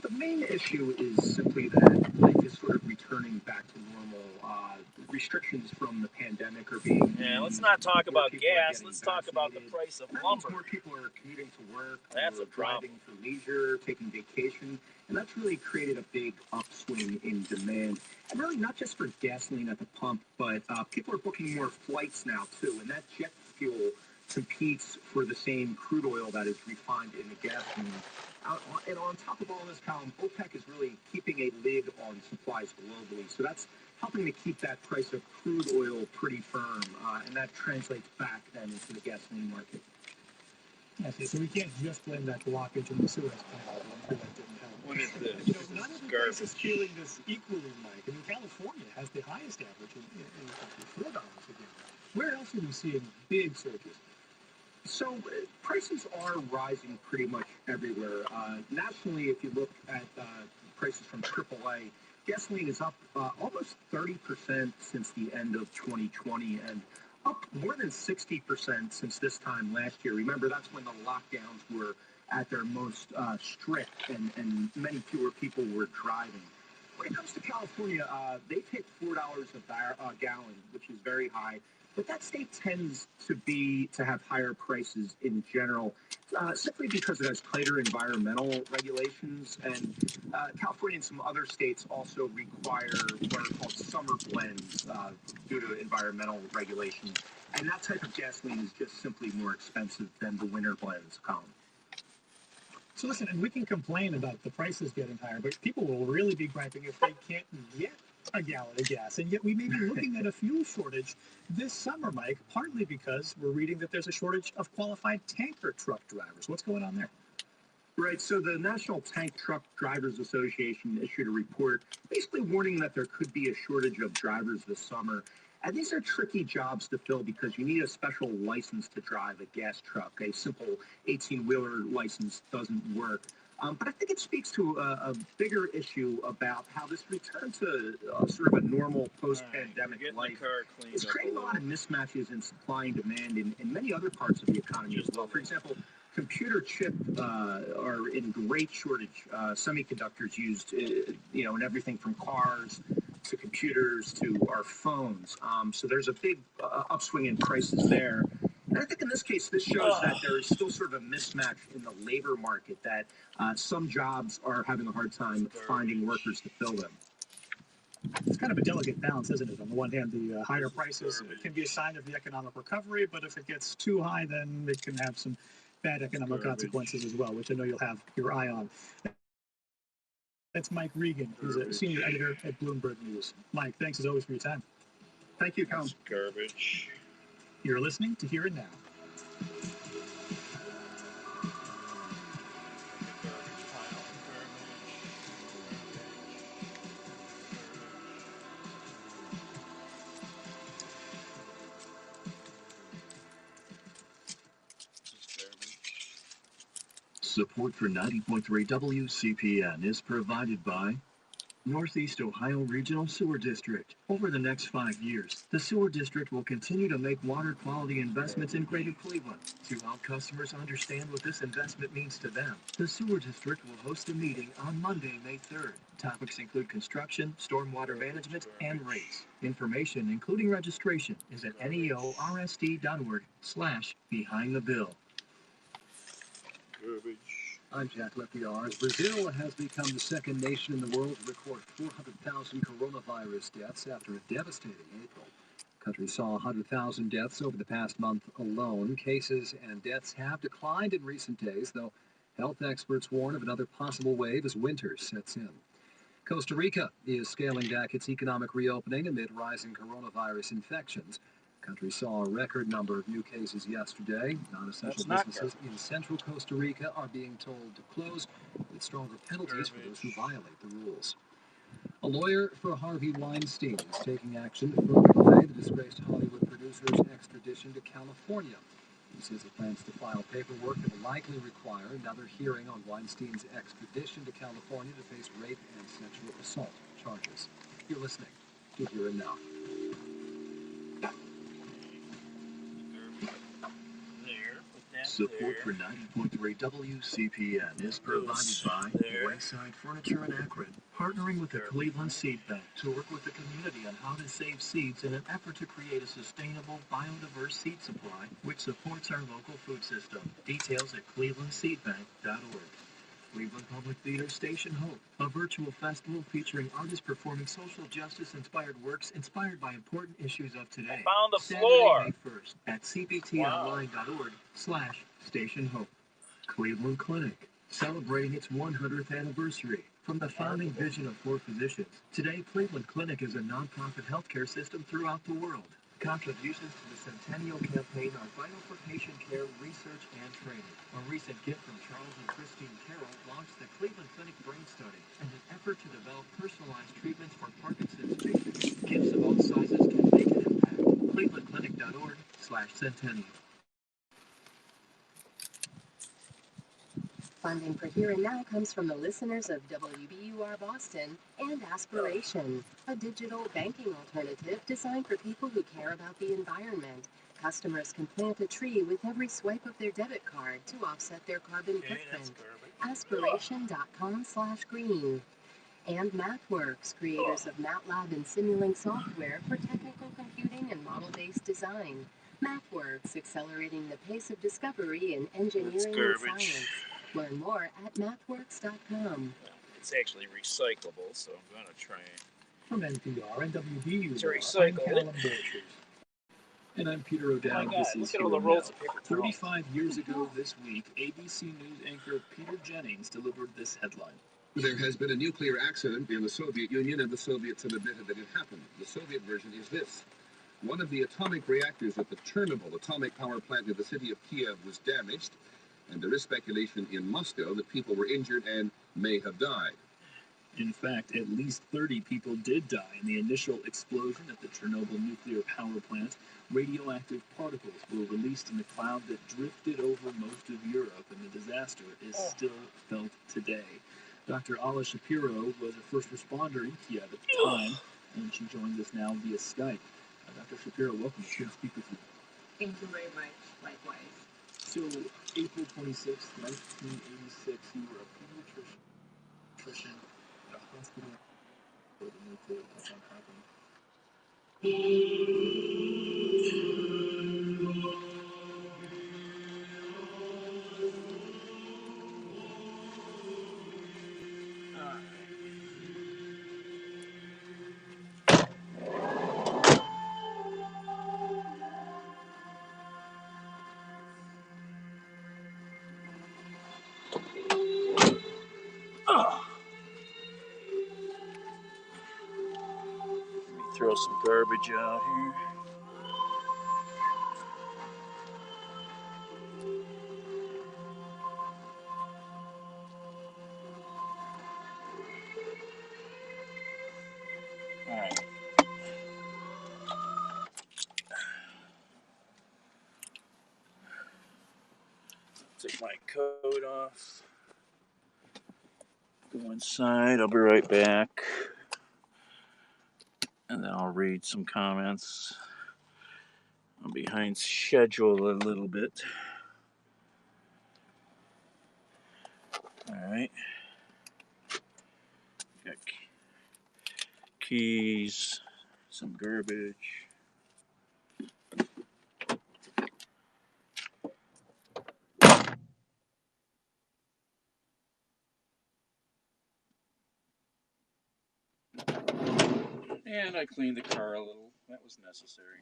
The main issue is simply that life is sort of returning back to normal. Restrictions from the pandemic are being Yeah, let's eased. not talk More about people are gas. getting Let's talk about the vaccinated. price of And that means lumber. more people are commuting to work, That's or a problem. driving for leisure, taking vacation, and that's really created a big upswing in demand. And really not just for gasoline at the pump, but people are booking more flights now too, and that jet fuel competes for the same crude oil that is refined in the gasoline. And on top of all this, Colin, OPEC is really keeping a lid on supplies globally. So that's helping to keep that price of crude oil pretty firm, and that translates back then into the gasoline market. I see. So we can't just blame that blockage in the Suez Canal. I'm sure that didn't help. What is this? You know, not every place is feeling this equally, Mike. I mean, California has the highest average in the country, $4 a gallon. Where else are we seeing big surges? So prices are rising pretty much everywhere. Nationally, if you look at prices from AAA, gasoline is up almost 30% since the end of 2020 and up more than 60% since this time last year. Remember, that's when the lockdowns were at their most strict and many fewer people were driving. When it comes to California, they've hit $4 a gallon, which is very high. But that state tends to have higher prices in general, simply because it has tighter environmental regulations, and California and some other states also require what are called summer blends due to environmental regulations. And that type of gasoline is just simply more expensive than the winter blends, Colin. So listen, and we can complain about the prices getting higher, but people will really be griping if they can't get a gallon of gas. And yet we may be looking at a fuel shortage this summer, Mike, partly because we're reading that there's a shortage of qualified tanker truck drivers. What's going on there? Right, so the National Tank Truck Drivers Association issued a report basically warning that there could be a shortage of drivers this summer. And these are tricky jobs to fill because you need a special license to drive a gas truck. A simple 18-wheeler license doesn't work. But I think it speaks to a bigger issue about how this return to sort of a normal post-pandemic life is creating a lot of mismatches in supply and demand in many other parts of the economy as well. For example, computer chip are in great shortage. Semiconductors used, in everything from cars to computers to our phones. So there's a big upswing in prices there. And I think in this case, this shows that there is still sort of a mismatch in the labor market, that some jobs are having a hard time finding workers to fill them. It's kind of a delicate balance, isn't it? On the one hand, the higher prices can be a sign of the economic recovery, but if it gets too high, then it can have some bad economic consequences as well, which I know you'll have your eye on. That's Mike Regan, who's a senior editor at Bloomberg News. Mike, thanks as always for your time. Thank you, Colin. Garbage. You're listening to Here and Now. Support for 90.3 WCPN is provided by Northeast Ohio Regional Sewer District. Over the next 5 years, the Sewer District will continue to make water quality investments in Greater Cleveland. To help customers understand what this investment means to them, the Sewer District will host a meeting on Monday, May 3rd. Topics include construction, stormwater management, and rates. Information, including registration, is at neorsd.org/behindthebill. Garbage. I'm Jack Lepiar. Brazil has become the second nation in the world to record 400,000 coronavirus deaths after a devastating April. Country saw 100,000 deaths over the past month alone. Cases and deaths have declined in recent days, though health experts warn of another possible wave as winter sets in. Costa Rica is scaling back its economic reopening amid rising coronavirus infections. The country saw a record number of new cases yesterday. Non-essential businesses in central Costa Rica are being told to close, with stronger penalties for those who violate the rules. A lawyer for Harvey Weinstein is taking action to further delay the disgraced Hollywood producer's extradition to California. He says he plans to file paperwork that will likely require another hearing on Weinstein's extradition to California to face rape and sexual assault charges. You're listening to Here and Now. Support for 90.3 WCPN is provided by Wayside Furniture in Akron, partnering with the Cleveland Seed Bank to work with the community on how to save seeds in an effort to create a sustainable, biodiverse seed supply which supports our local food system. Details at clevelandseedbank.org. Cleveland Public Theater Station Hope, a virtual festival featuring artists performing social justice-inspired works inspired by important issues of today. I found the Saturday, floor. May 1st at cbtonline.org/Station Hope. Cleveland Clinic, celebrating its 100th anniversary. From the founding vision of 4 physicians, today Cleveland Clinic is a nonprofit healthcare system throughout the world. Contributions to the Centennial Campaign are vital for patient care, research, and training. A recent gift from Charles and Christine Carroll launched the Cleveland Clinic Brain Study as an effort to develop personalized treatments for Parkinson's patients. Gifts of all sizes can make an impact. clevelandclinic.org/centennial. Funding for Here and Now comes from the listeners of WBUR Boston and Aspiration, a digital banking alternative designed for people who care about the environment. Customers can plant a tree with every swipe of their debit card to offset their carbon footprint. Aspiration.com/green. And MathWorks, creators of MATLAB and Simulink software for technical computing and model-based design. MathWorks, accelerating the pace of discovery in engineering and science. Learn more at mathworks.com. It's actually recyclable, so I'm going to try it. From NPR and WBUR, It's recycled. I'm Callum Borchers. And I'm Peter O'Dowd. This is look at all Here the and rolls Now. of paper towels. 35 years ago this week, ABC News anchor Peter Jennings delivered this headline. There has been a nuclear accident in the Soviet Union, and the Soviets have admitted that it happened. The Soviet version is this. One of the atomic reactors at the Chernobyl atomic power plant in the city of Kiev was damaged, and there is speculation in Moscow that people were injured and may have died. In fact, at least 30 people did die in the initial explosion at the Chernobyl nuclear power plant. Radioactive particles were released in the cloud that drifted over most of Europe, and the disaster is still felt today. Dr. Alla Shapiro was a first responder in Kiev at the time, and she joins us now via Skype. Dr. Shapiro, welcome. It's good to speak with you. Thank you very much. Likewise. So, April 26th, 1986, you were a pediatrician at a hospital where the nuclear attack happened. Let me throw some garbage out here. All right. Take my coat off. Go inside. I'll be right back. And then I'll read some comments. I'm behind schedule a little bit. All right. Got keys, some garbage. And I cleaned the car a little. That was necessary.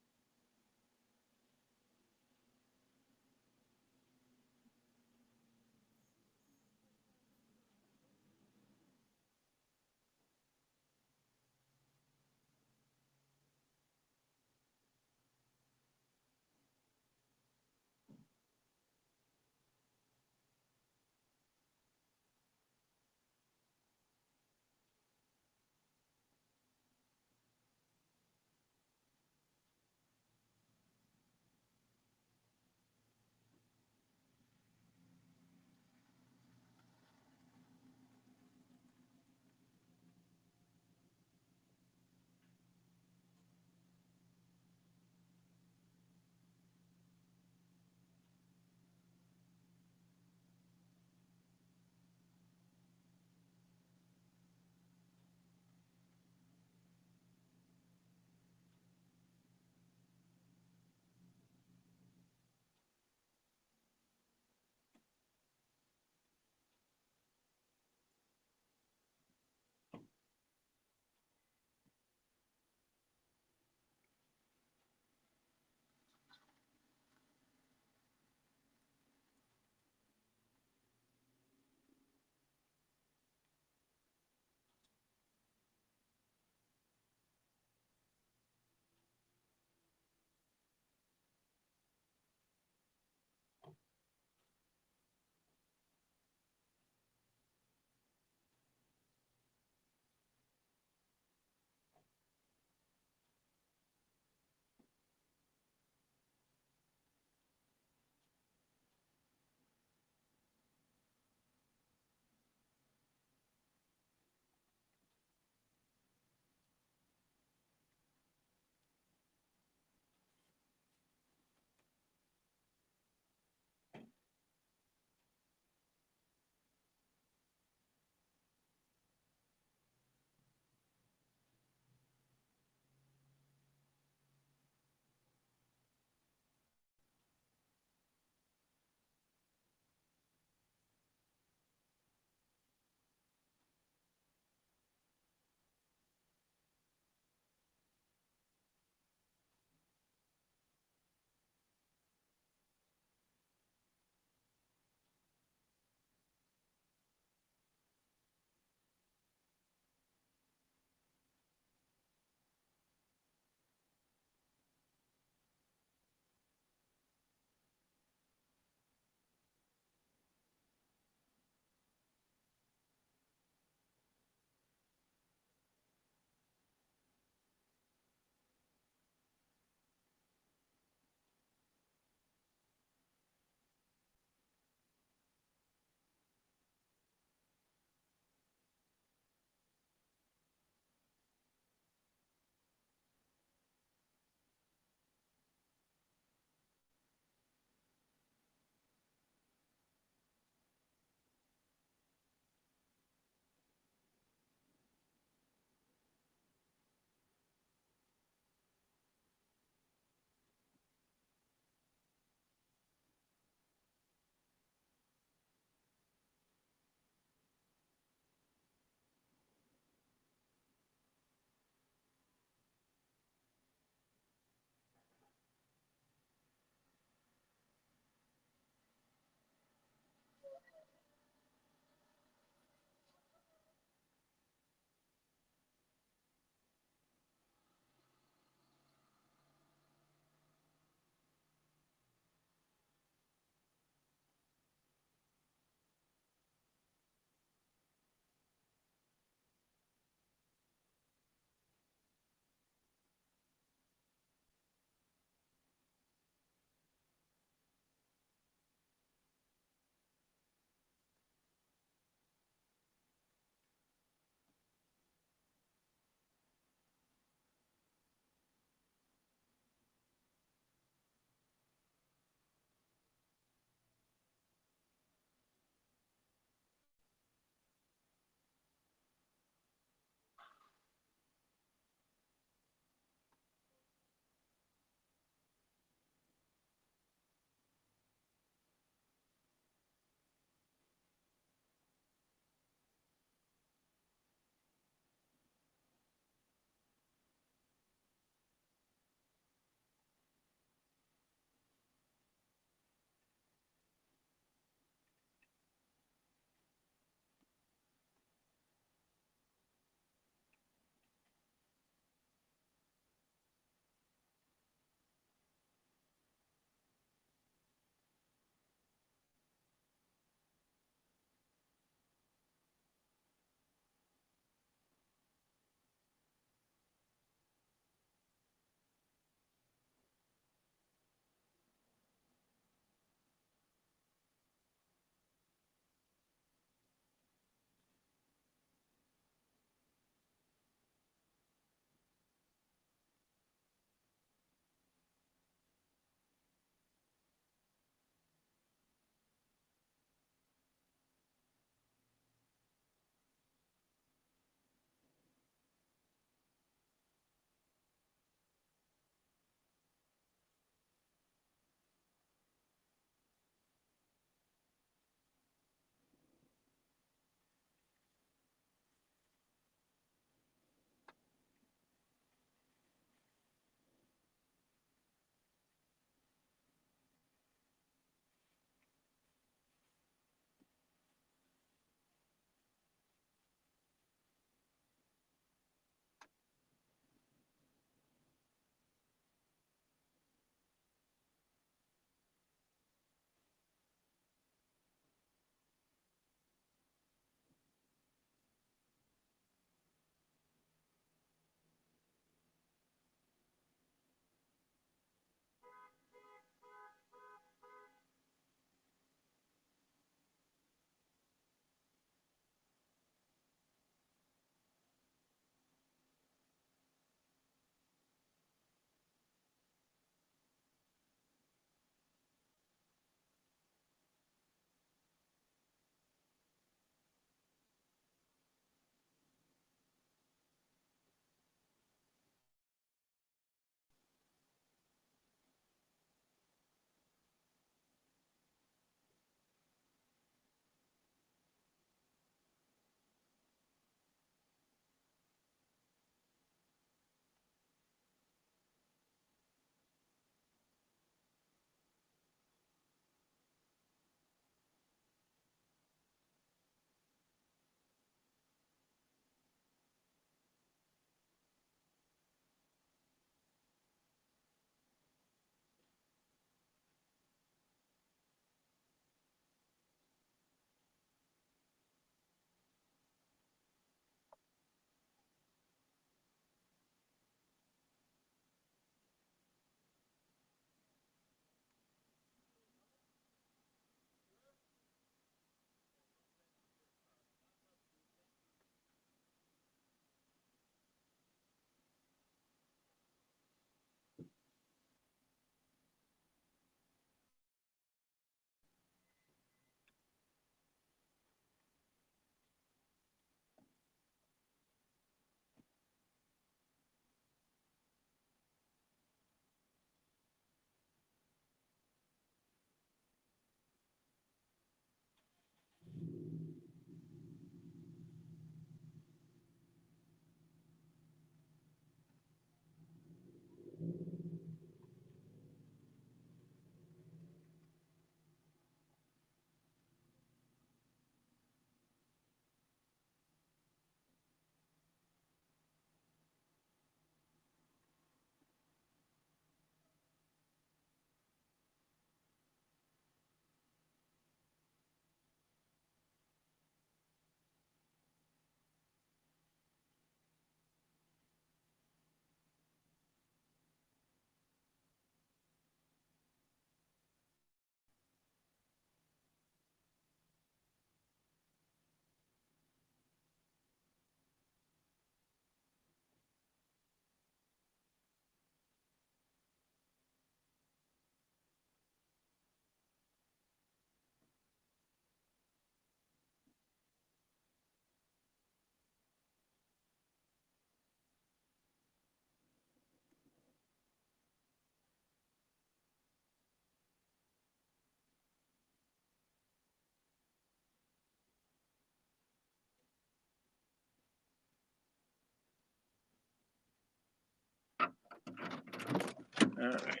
All right.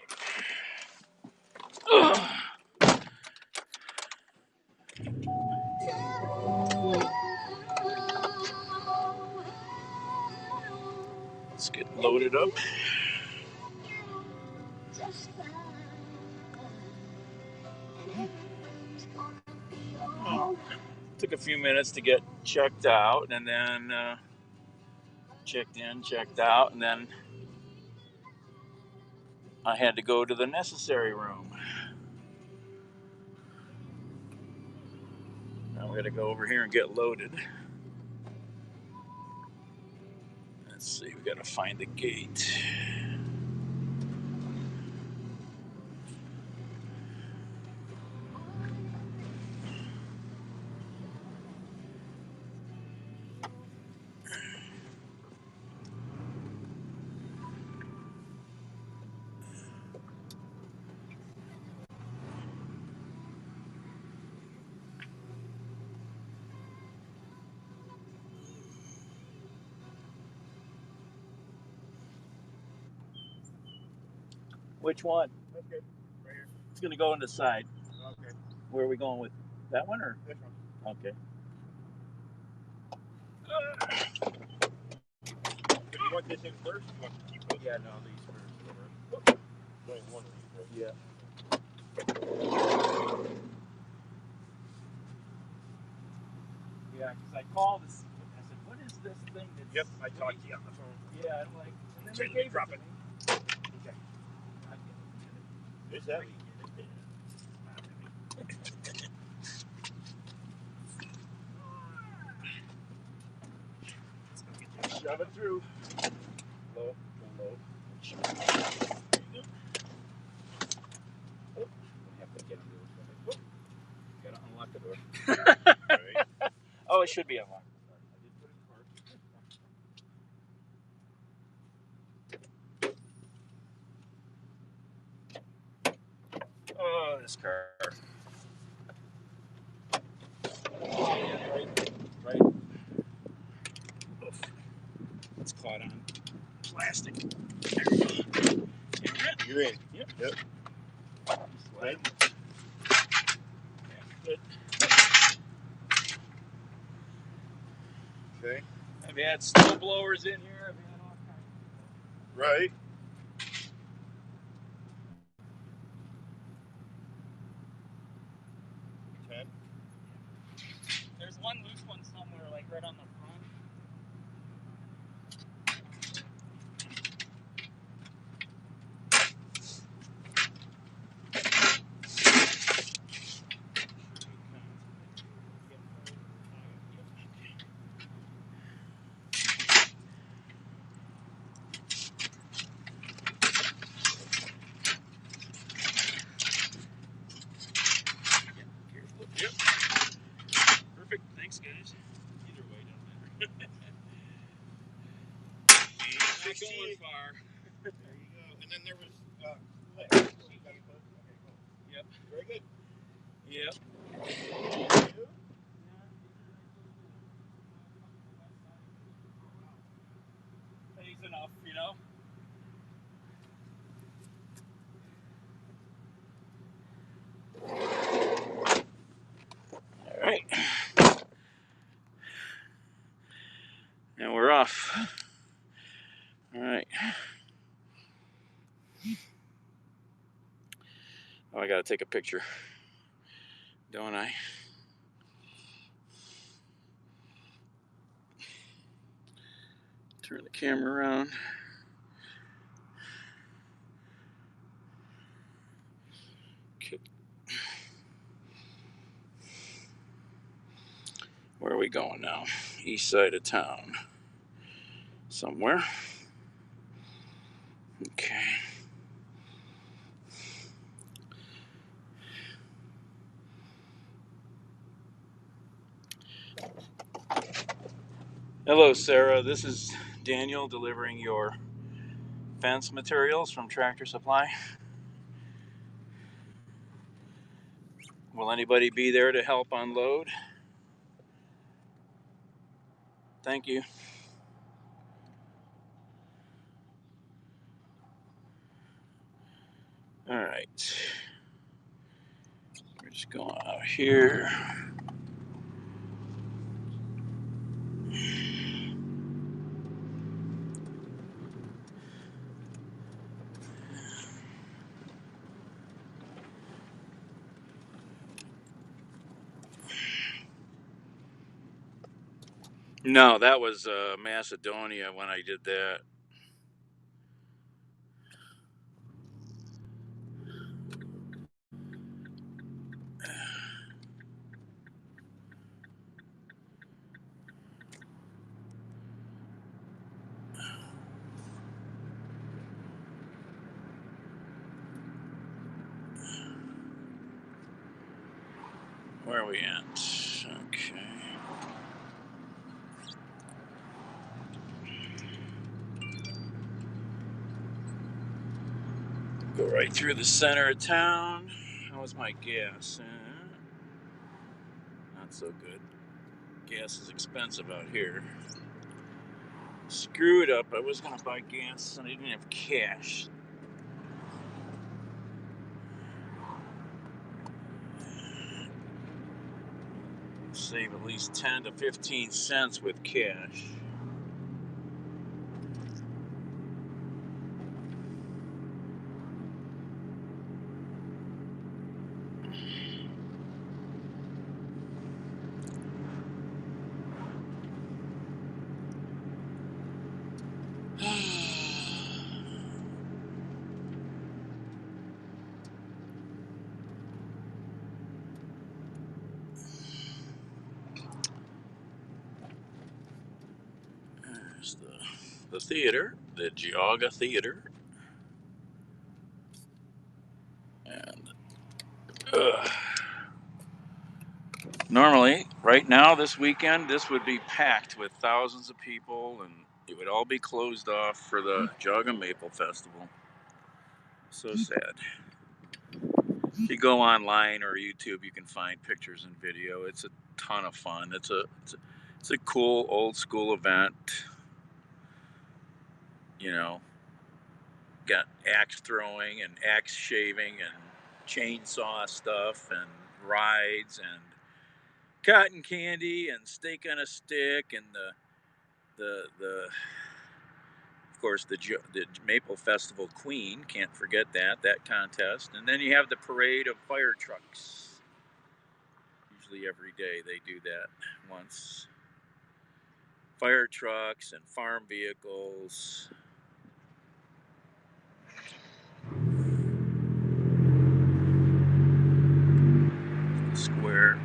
Ugh. Let's get loaded up. Well, took a few minutes to get checked out, and then checked in, checked out, and then I had to go to the necessary room. Now we got to go over here and get loaded. Let's see, we got to find the gate. Which one? Okay, right here. It's going to go on the side. Okay, Where are we going with? That one or? this one. Okay. Do you want this in first? You want to keep those? Yeah, no, these first. Only one of these, right? Yeah. Yeah, because I called. I said, "What is this thing?" That's Yep, I talked to you on the phone. Yeah, I'm like, and then Okay, they gave drop it. it. To me. Okay. I get it. It's heavy. Shove it through. Low, low. Oh, I have to get under this. Gotta unlock the door. Right. Oh, it should be unlocked. Sorry, I did put it in park. Oh, this car. Right. Oof. It's caught on plastic. There we go. You're in. Yep. Yep. Slide. Yeah, good. Okay. I've had snow blowers in here. I've had all kinds. Right. Okay. There's one loose one somewhere, like right on the front. Yep. Perfect. Thanks, guys. Either way, doesn't matter. Not going far. There you go. And then there was okay, cool. Yep. Very good. Yep. Pays enough, you know. All right. Now we're off. All right. Oh, I gotta take a picture, don't I? Turn the camera around. Okay. Where are we going now? East side of town. Somewhere. Okay. Hello, Sarah. This is Daniel delivering your fence materials from Tractor Supply. Will anybody be there to help unload? Thank you. All right. We're just going out here. No, that was Macedonia when I did that. Where are we at? Okay. Go right through the center of town. How was my gas? Not so good. Gas is expensive out here. Screwed up. I was going to buy gas and I didn't have cash. Save at least 10 to 15 cents with cash. There's the theater, the Geauga Theater. And normally, right now, this weekend, this would be packed with thousands of people, and it would all be closed off for the Geauga Maple Festival. So sad. If you go online or YouTube, you can find pictures and video. It's a ton of fun. It's a cool old school event. You know, got axe throwing and axe shaving and chainsaw stuff and rides and cotton candy and steak on a stick and the of course the Maple Festival Queen, can't forget that contest. And then you have the parade of fire trucks. Usually every day they do that once. Fire trucks and farm vehicles. The square.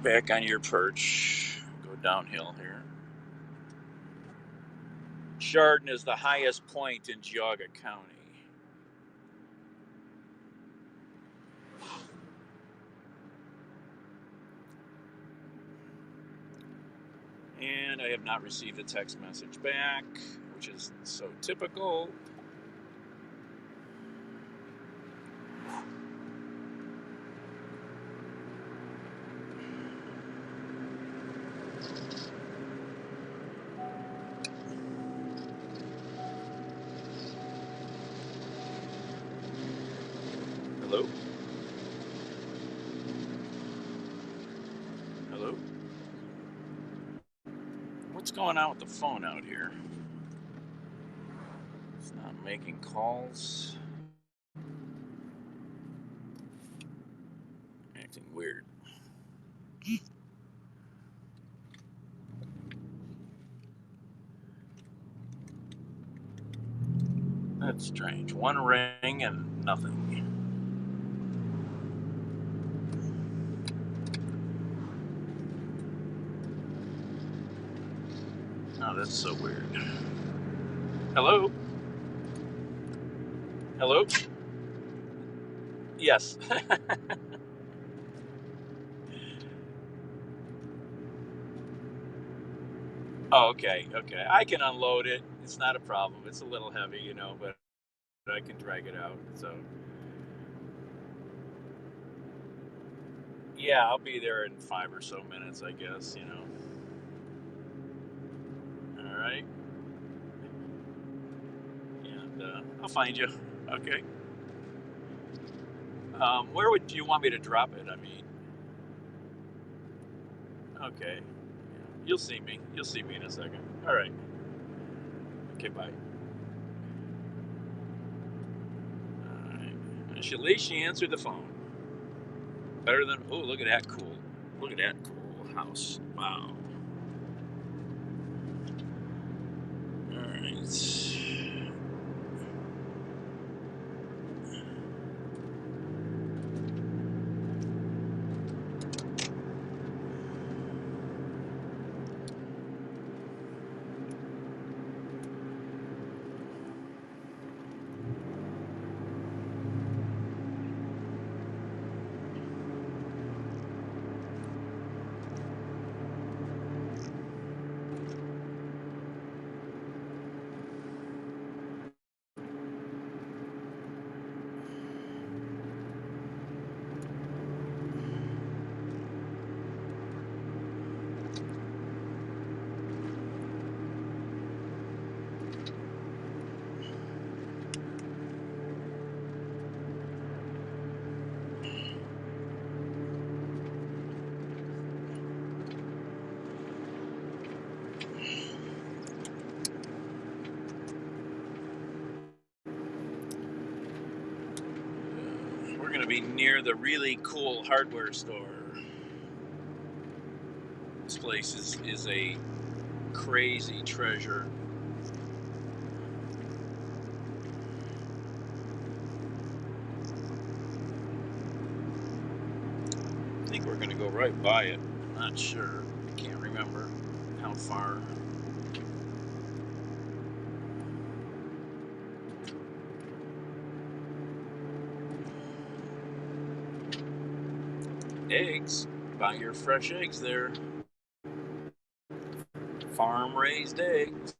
Back on your perch. Go downhill here. Chardon is the highest point in Geauga County. And I have not received a text message back, which is so typical. Hello? Hello? What's going on with the phone out here? It's not making calls. Acting weird. That's strange. One ring and nothing. Oh, that's so weird. Hello? Hello? Yes. Oh, okay. I can unload it. It's not a problem. It's a little heavy, but I can drag it out. So yeah, I'll be there in 5 or so minutes, I guess. All right, and I'll find you. Okay. Where would you want me to drop it? I mean, okay. You'll see me. You'll see me in a second. All right. Okay, bye. All right. At least she answered the phone. Better than, oh, look at that cool. Look at that cool house. Wow. All right. We're going to be near the really cool hardware store. This place is a crazy treasure. I think we're going to go right by it. I'm not sure. I can't remember how far. Eggs. Buy your fresh eggs there. Farm raised eggs.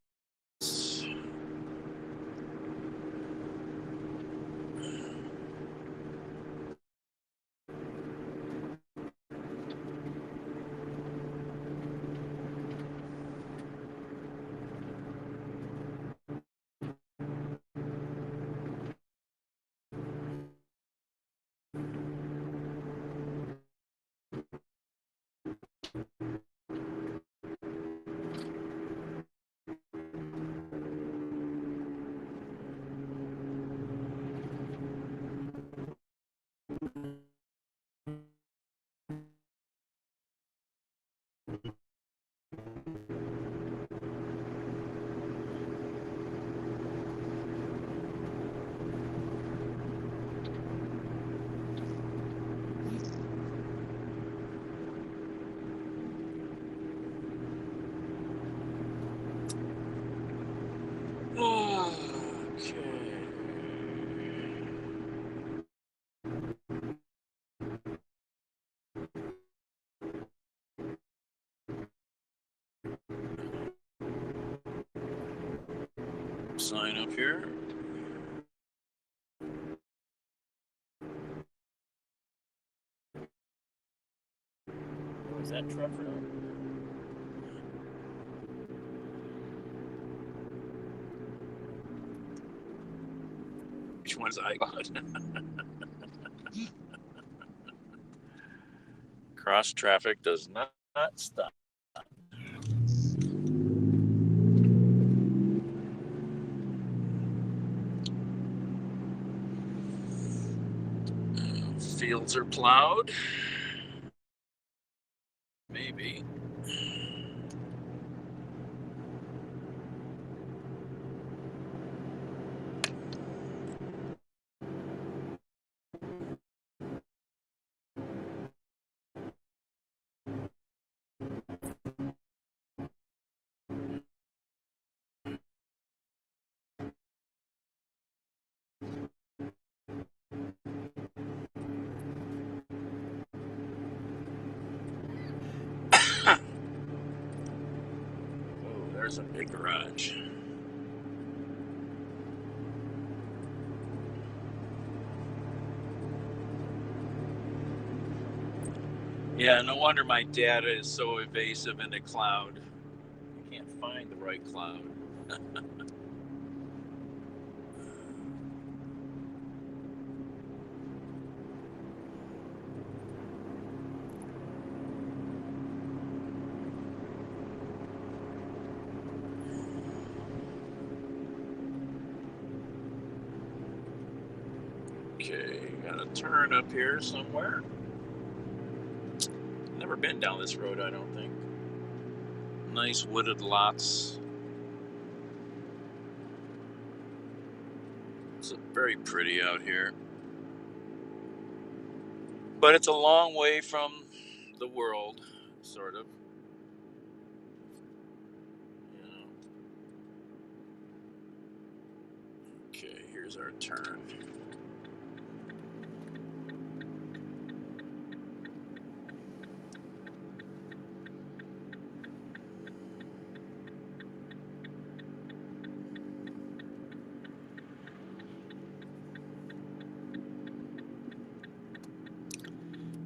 Sign up here. Was that truck road? Which one's I got? Cross traffic does not stop. Fields are plowed. Maybe. Oh, there's a big garage. Yeah, no wonder my data is so evasive in the cloud. I can't find the right cloud. Okay, got a turn up here somewhere. Never been down this road, I don't think. Nice wooded lots. It's very pretty out here. But it's a long way from the world, sort of. You know. Okay, here's our turn.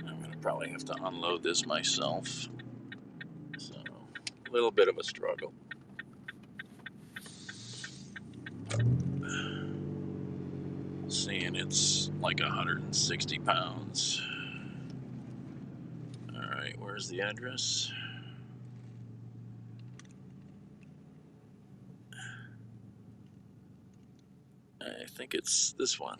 I'm gonna probably have to unload this myself. So, a little bit of a struggle. Seeing it's like 160 pounds. All right, where's the address? I think it's this one.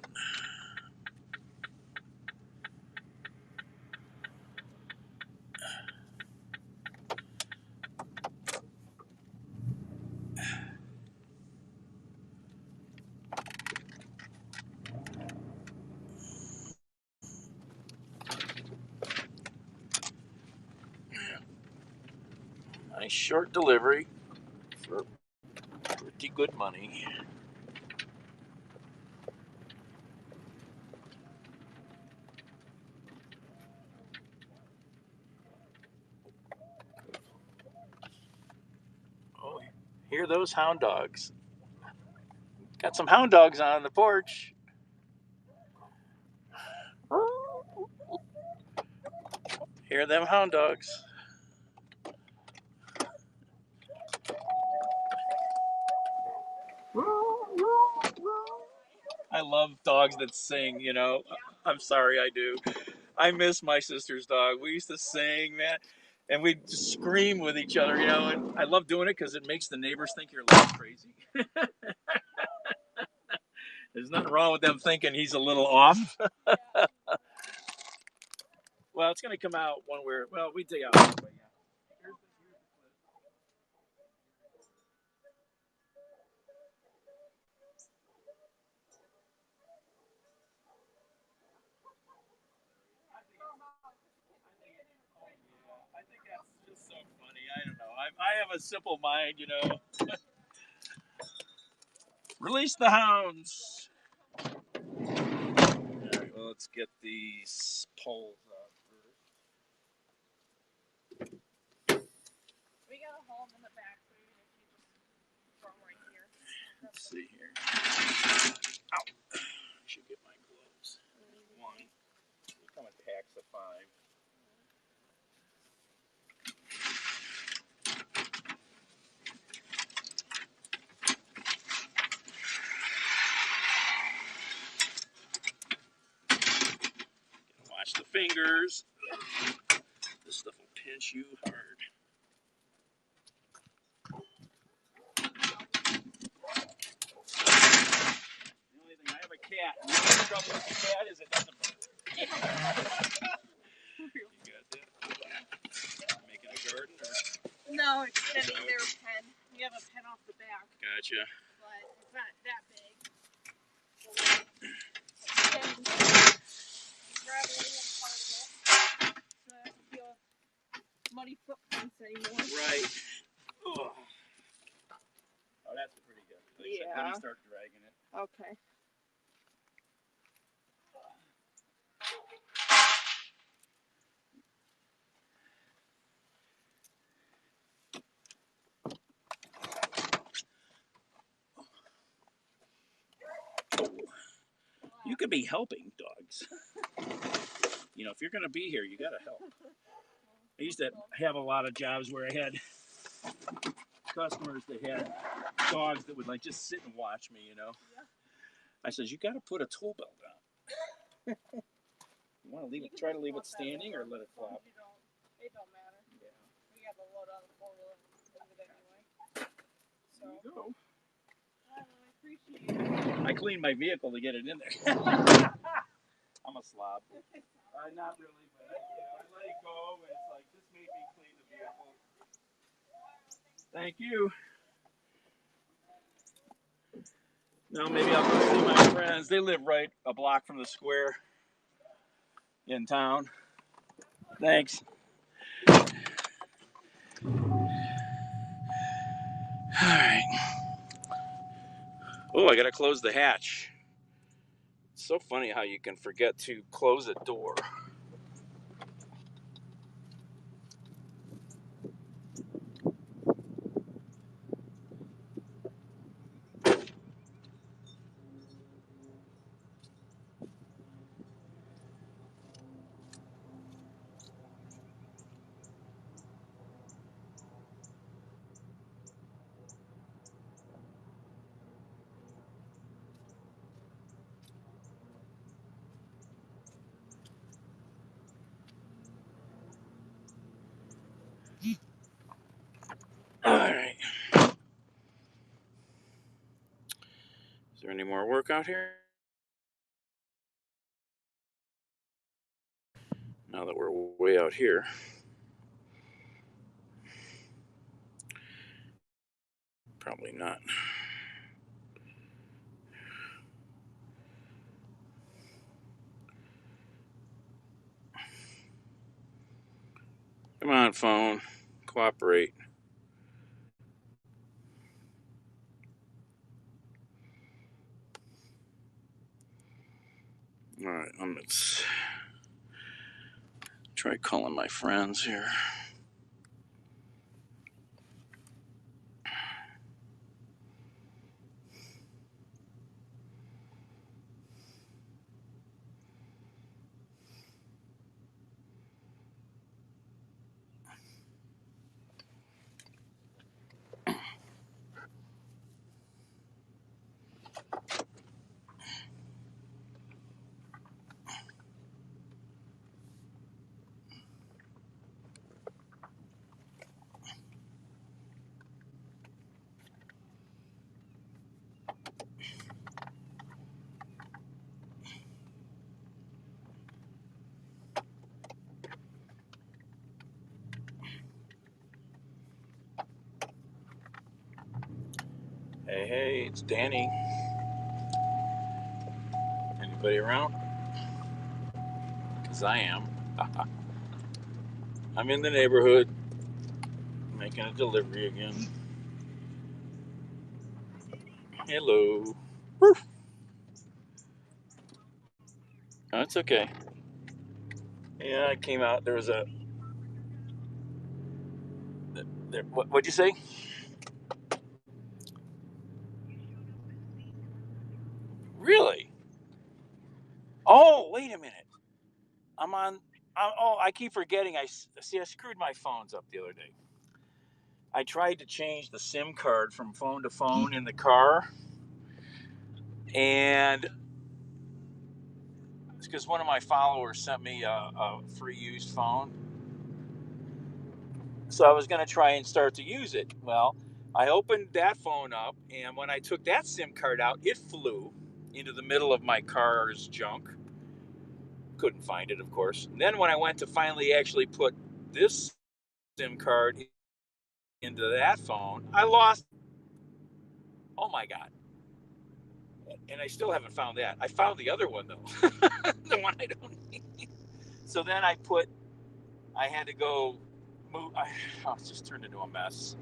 Nice short delivery for pretty good money. Oh, hear those hound dogs. Got some hound dogs on the porch. Hear them hound dogs. I love dogs that sing, you know. I'm sorry, I do. I miss my sister's dog. We used to sing, man, and we'd just scream with each other, you know. And I love doing it because it makes the neighbors think you're a little crazy. There's nothing wrong with them thinking he's a little off. Well, it's going to come out one where, well, we dig out this way, yeah. I think that's just so funny. I don't know. I have a simple mind, you know. Release the hounds. All right, well, let's get these poles out first. We got a home in the back, so even if you just throw right here. Let's see here. Ow. I should get my gloves. There's one. They come in packs of 5. Watch the fingers. This stuff will pinch you hard. The only thing, I have a cat. The only trouble with the cat is it doesn't bite. You got that? Making a garden? Or? No, extending their pen. We have a pen off the back. Gotcha. But it's not that big. So gravelly and part of it. So I don't feel muddy footprints anymore. Right. Oh, that's pretty good. Yeah. Let me start dragging it. Okay. You could be helping dogs. You know, if you're going to be here, you got to help. I used to have a lot of jobs where I had customers that had dogs that would like just sit and watch me, you know. Yeah. I says, you got to put a tool belt on. You want to leave it? Try to leave it standing or let it flop. It don't matter. Yeah. We got the load on the 4-wheeler and move it anyway. So There you go. I appreciate it. I cleaned my vehicle to get it in there. I'm a slob. Not really, but I let it go, and it's like, this made me clean the vehicle. Thank you. Now maybe I'll go see my friends. They live right a block from the square in town. Thanks. All right. Oh, I gotta close the hatch. It's so funny how you can forget to close a door. All right. Is there any more work out here? Now that we're way out here. Probably not. Come on, phone. Cooperate. All right, let's try calling my friends here. Hey, it's Danny. Anybody around? Because I am. I'm in the neighborhood making a delivery again. Hello. Woo. Oh, it's okay. Yeah, I came out. There was a. What'd you say? Really? Oh, wait a minute. I'm on. I keep forgetting. I screwed my phones up the other day. I tried to change the SIM card from phone to phone in the car, and it's because one of my followers sent me a free used phone. So I was going to try and start to use it. Well, I opened that phone up, and when I took that SIM card out, it flew into the middle of my car's junk. Couldn't find it, of course. And then when I went to finally actually put this SIM card into that phone, I lost. Oh my God. And I still haven't found that. I found the other one, though. The one I don't need. So then I had to go move. It just turned into a mess.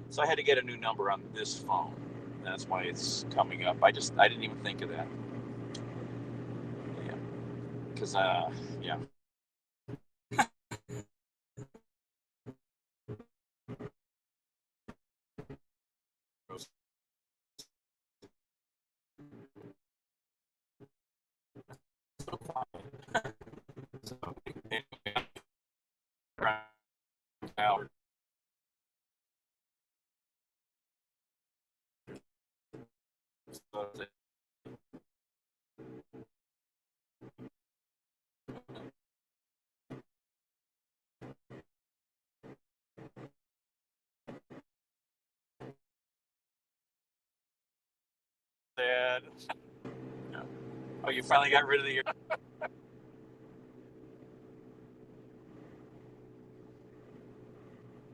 So I had to get a new number on this phone. That's why it's coming up. I didn't even think of that. Yeah. Because, yeah. So, anyway, Albert. Dad. Oh, you finally got rid of the.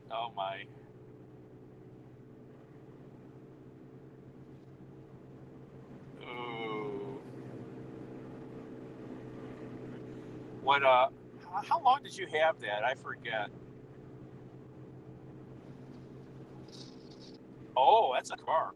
Oh my. Ooh. What? How long did you have that? I forget. Oh, that's a car.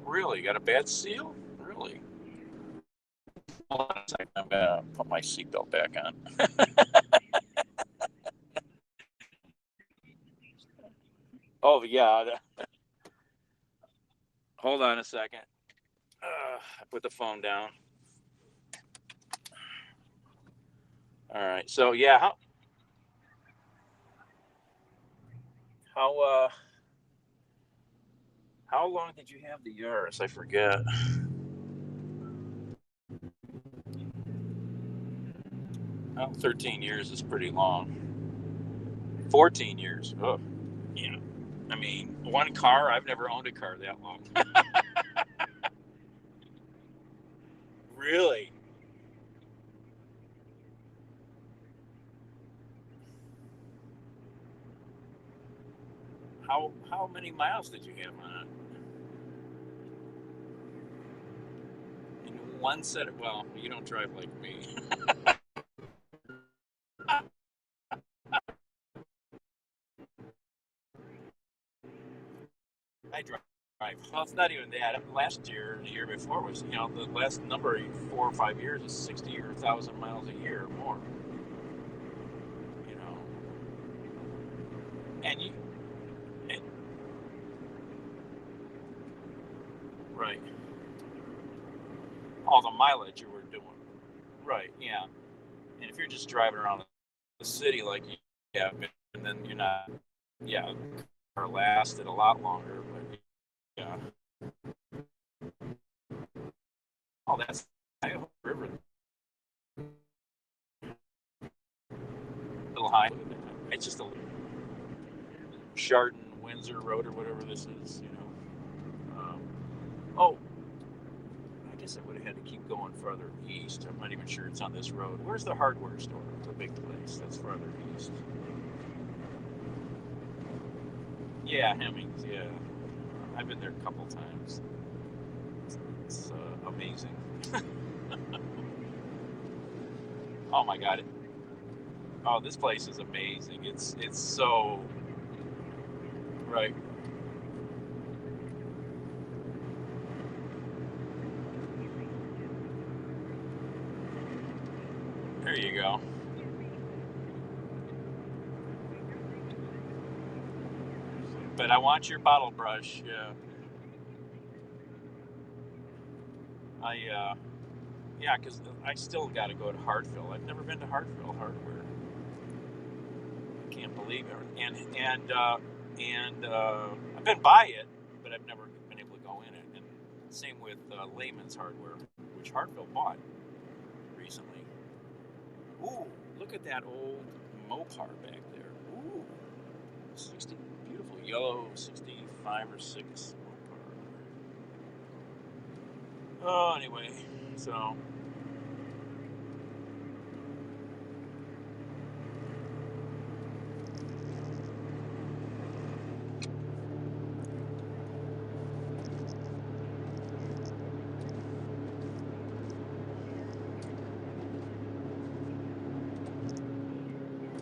Really? Got a bad seal? Really? Hold on a second. I'm gonna put my seatbelt back on. Oh yeah. Hold on a second. I put the phone down. All right. So yeah, how how long did you have the Yaris? I forget. Oh, 13 years is pretty long. 14 years. Oh, yeah. I mean, one car. I've never owned a car that long. Really? How many miles did you have on it? In one set of, well, you don't drive like me. I drive. Well, it's not even that. Last year, the year before was, the last number, 4 or 5 years is 60 or 1,000 miles a year or more. You know, and you, and, right. All the mileage you were doing. Right. Yeah. And if you're just driving around the city like you have been, and then you're not, yeah, car lasted a lot longer. But yeah. Oh, that's Iowa River. A little high. It's just a little Chardon Windsor Road or whatever this is. Oh, I guess I would have had to keep going further east. I'm not even sure it's on this road. Where's the hardware store? It's a big place. That's further east. Yeah, Hemmings. Yeah, I've been there a couple times. It's amazing. Oh my God! Oh, this place is amazing. It's so right. There you go. But I want your bottle brush. Yeah, I yeah, because I still got to go to Hartville. I've never been to Hartville hardware. I can't believe it. And I've been by it, but I've never been able to go in it. And same with Layman's Hardware, which Hartville bought recently. Ooh, look at that old Mopar back there. Ooh, 60, beautiful yellow 65 or 6 Mopar. Oh, anyway, so.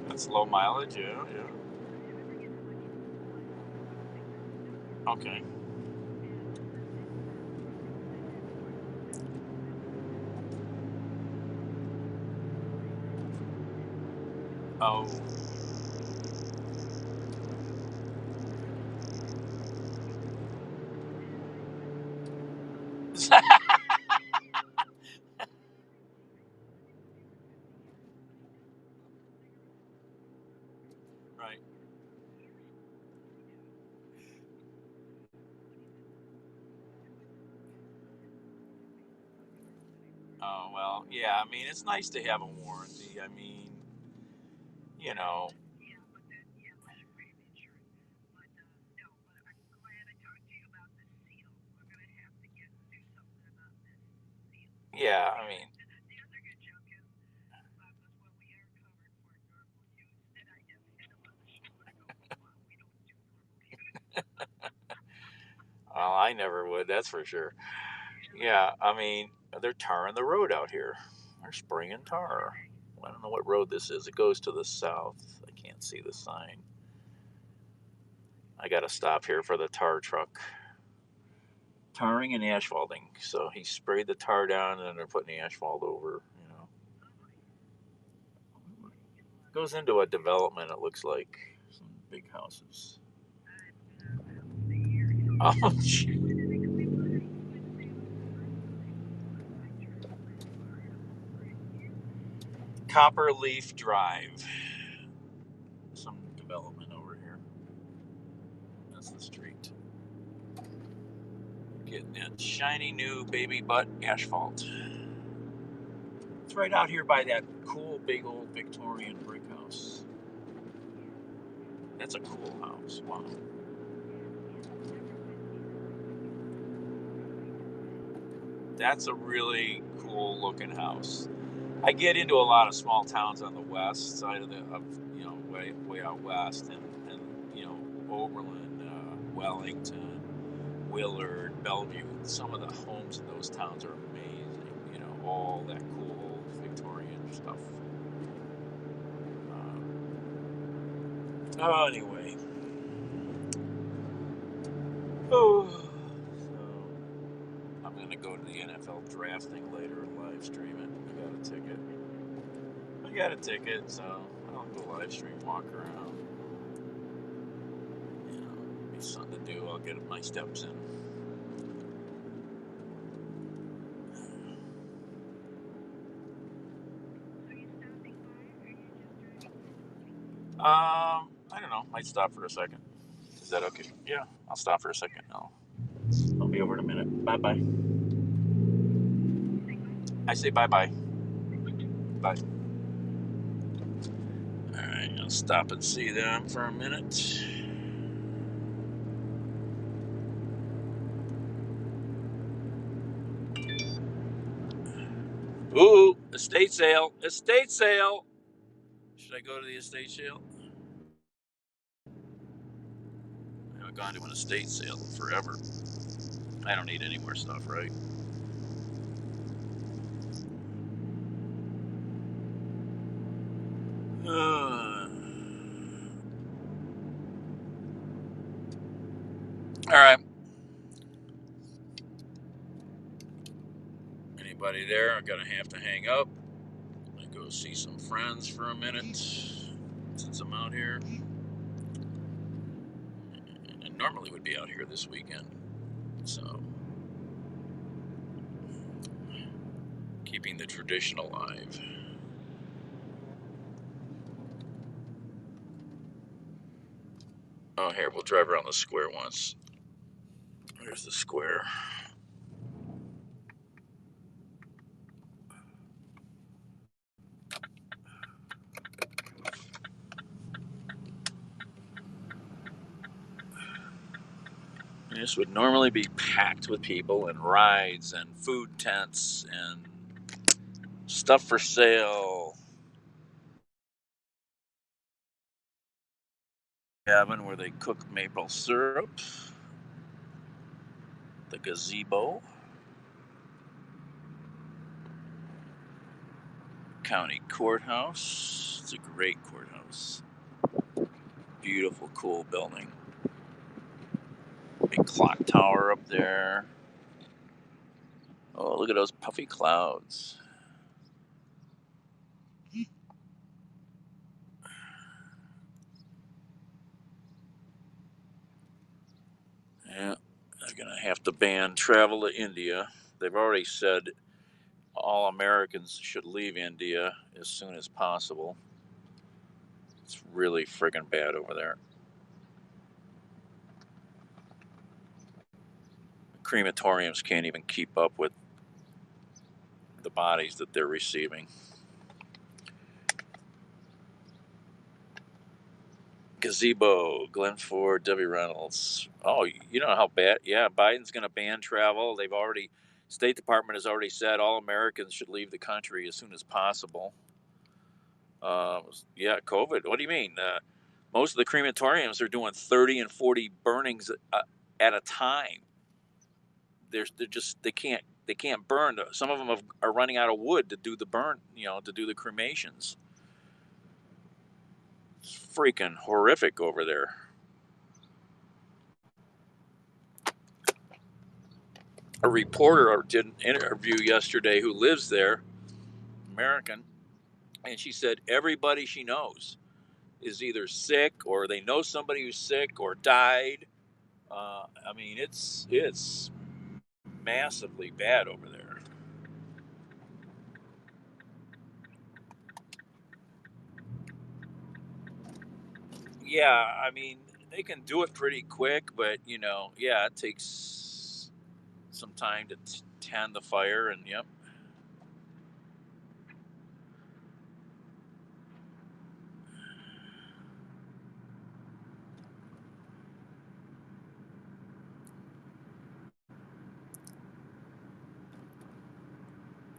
That's low mileage, yeah. Okay. Oh. Right. Oh, well, yeah, I mean, it's nice to have a warranty. I mean, you know, yeah, I mean, well, I never would, that's for sure. Yeah, I mean, they're tarring the road out here. They're spraying tar. I don't know what road this is. It goes to the south. I can't see the sign. I got to stop here for the tar truck. Tarring and asphalting. So he sprayed the tar down and then they're putting the asphalt over, you know. Goes into a development, it looks like. Some big houses. Oh, gee. Copperleaf Drive. Some development over here. That's the street. Getting that shiny new baby butt asphalt. It's right out here by that cool big old Victorian brick house. That's a cool house. Wow. That's a really cool looking house. I get into a lot of small towns on the west side of you know, way out west, and you know, Oberlin, Wellington, Willard, Bellevue. Some of the homes in those towns are amazing. You know, all that cool old Victorian stuff. Anyway. Oh, so I'm gonna go to the NFL draft thing later and live stream it. I got a ticket, so I'll go live stream, walk around. You know, be something to do. I'll get my steps in. I don't know. Might stop for a second. Is that okay? Yeah, I'll stop for a second. I'll be over in a minute. Bye bye. I say bye bye. Bye. All right, I'll stop and see them for a minute. Ooh, estate sale! Estate sale! Should I go to the estate sale? I haven't gone to an estate sale in forever. I don't need any more stuff, right? All right. Anybody there? I'm gonna have to hang up. I go see some friends for a minute since I'm out here. And normally would be out here this weekend, so keeping the tradition alive. Oh, here, we'll drive around the square once. There's the square. This would normally be packed with people and rides and food tents and stuff for sale. Cabin where they cook maple syrup. The gazebo. County courthouse. It's a great courthouse. Beautiful, cool building. Big clock tower up there. Oh, look at those puffy clouds. have to ban travel to India. They've already said all Americans should leave India as soon as possible. It's really friggin' bad over there. Crematoriums can't even keep up with the bodies that they're receiving. Gazebo, Glenn Ford, Debbie Reynolds. Oh, you know how bad? Yeah, Biden's going to ban travel. State Department has already said all Americans should leave the country as soon as possible. Yeah, COVID. What do you mean? Most of the crematoriums are doing 30 and 40 burnings at a time. They can't burn. Some of them are running out of wood to do the burn. To do the cremations. It's freaking horrific over there. A reporter did an interview yesterday who lives there, American, and she said everybody she knows is either sick or they know somebody who's sick or died. I mean, it's massively bad over there. Yeah, I mean, they can do it pretty quick, but yeah, it takes some time to tend the fire, and yep.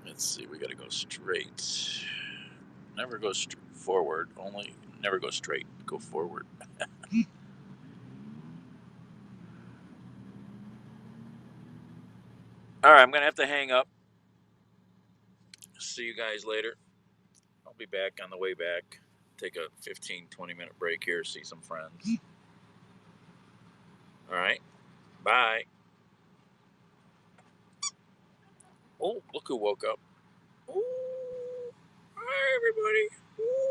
Let's see, we got to go straight. Never go forward, only never go straight, go forward. All right, I'm going to have to hang up. See you guys later. I'll be back on the way back. Take a 15-20 minute break here, see some friends. All right, bye. Oh, look who woke up. Ooh, hi, everybody. Ooh.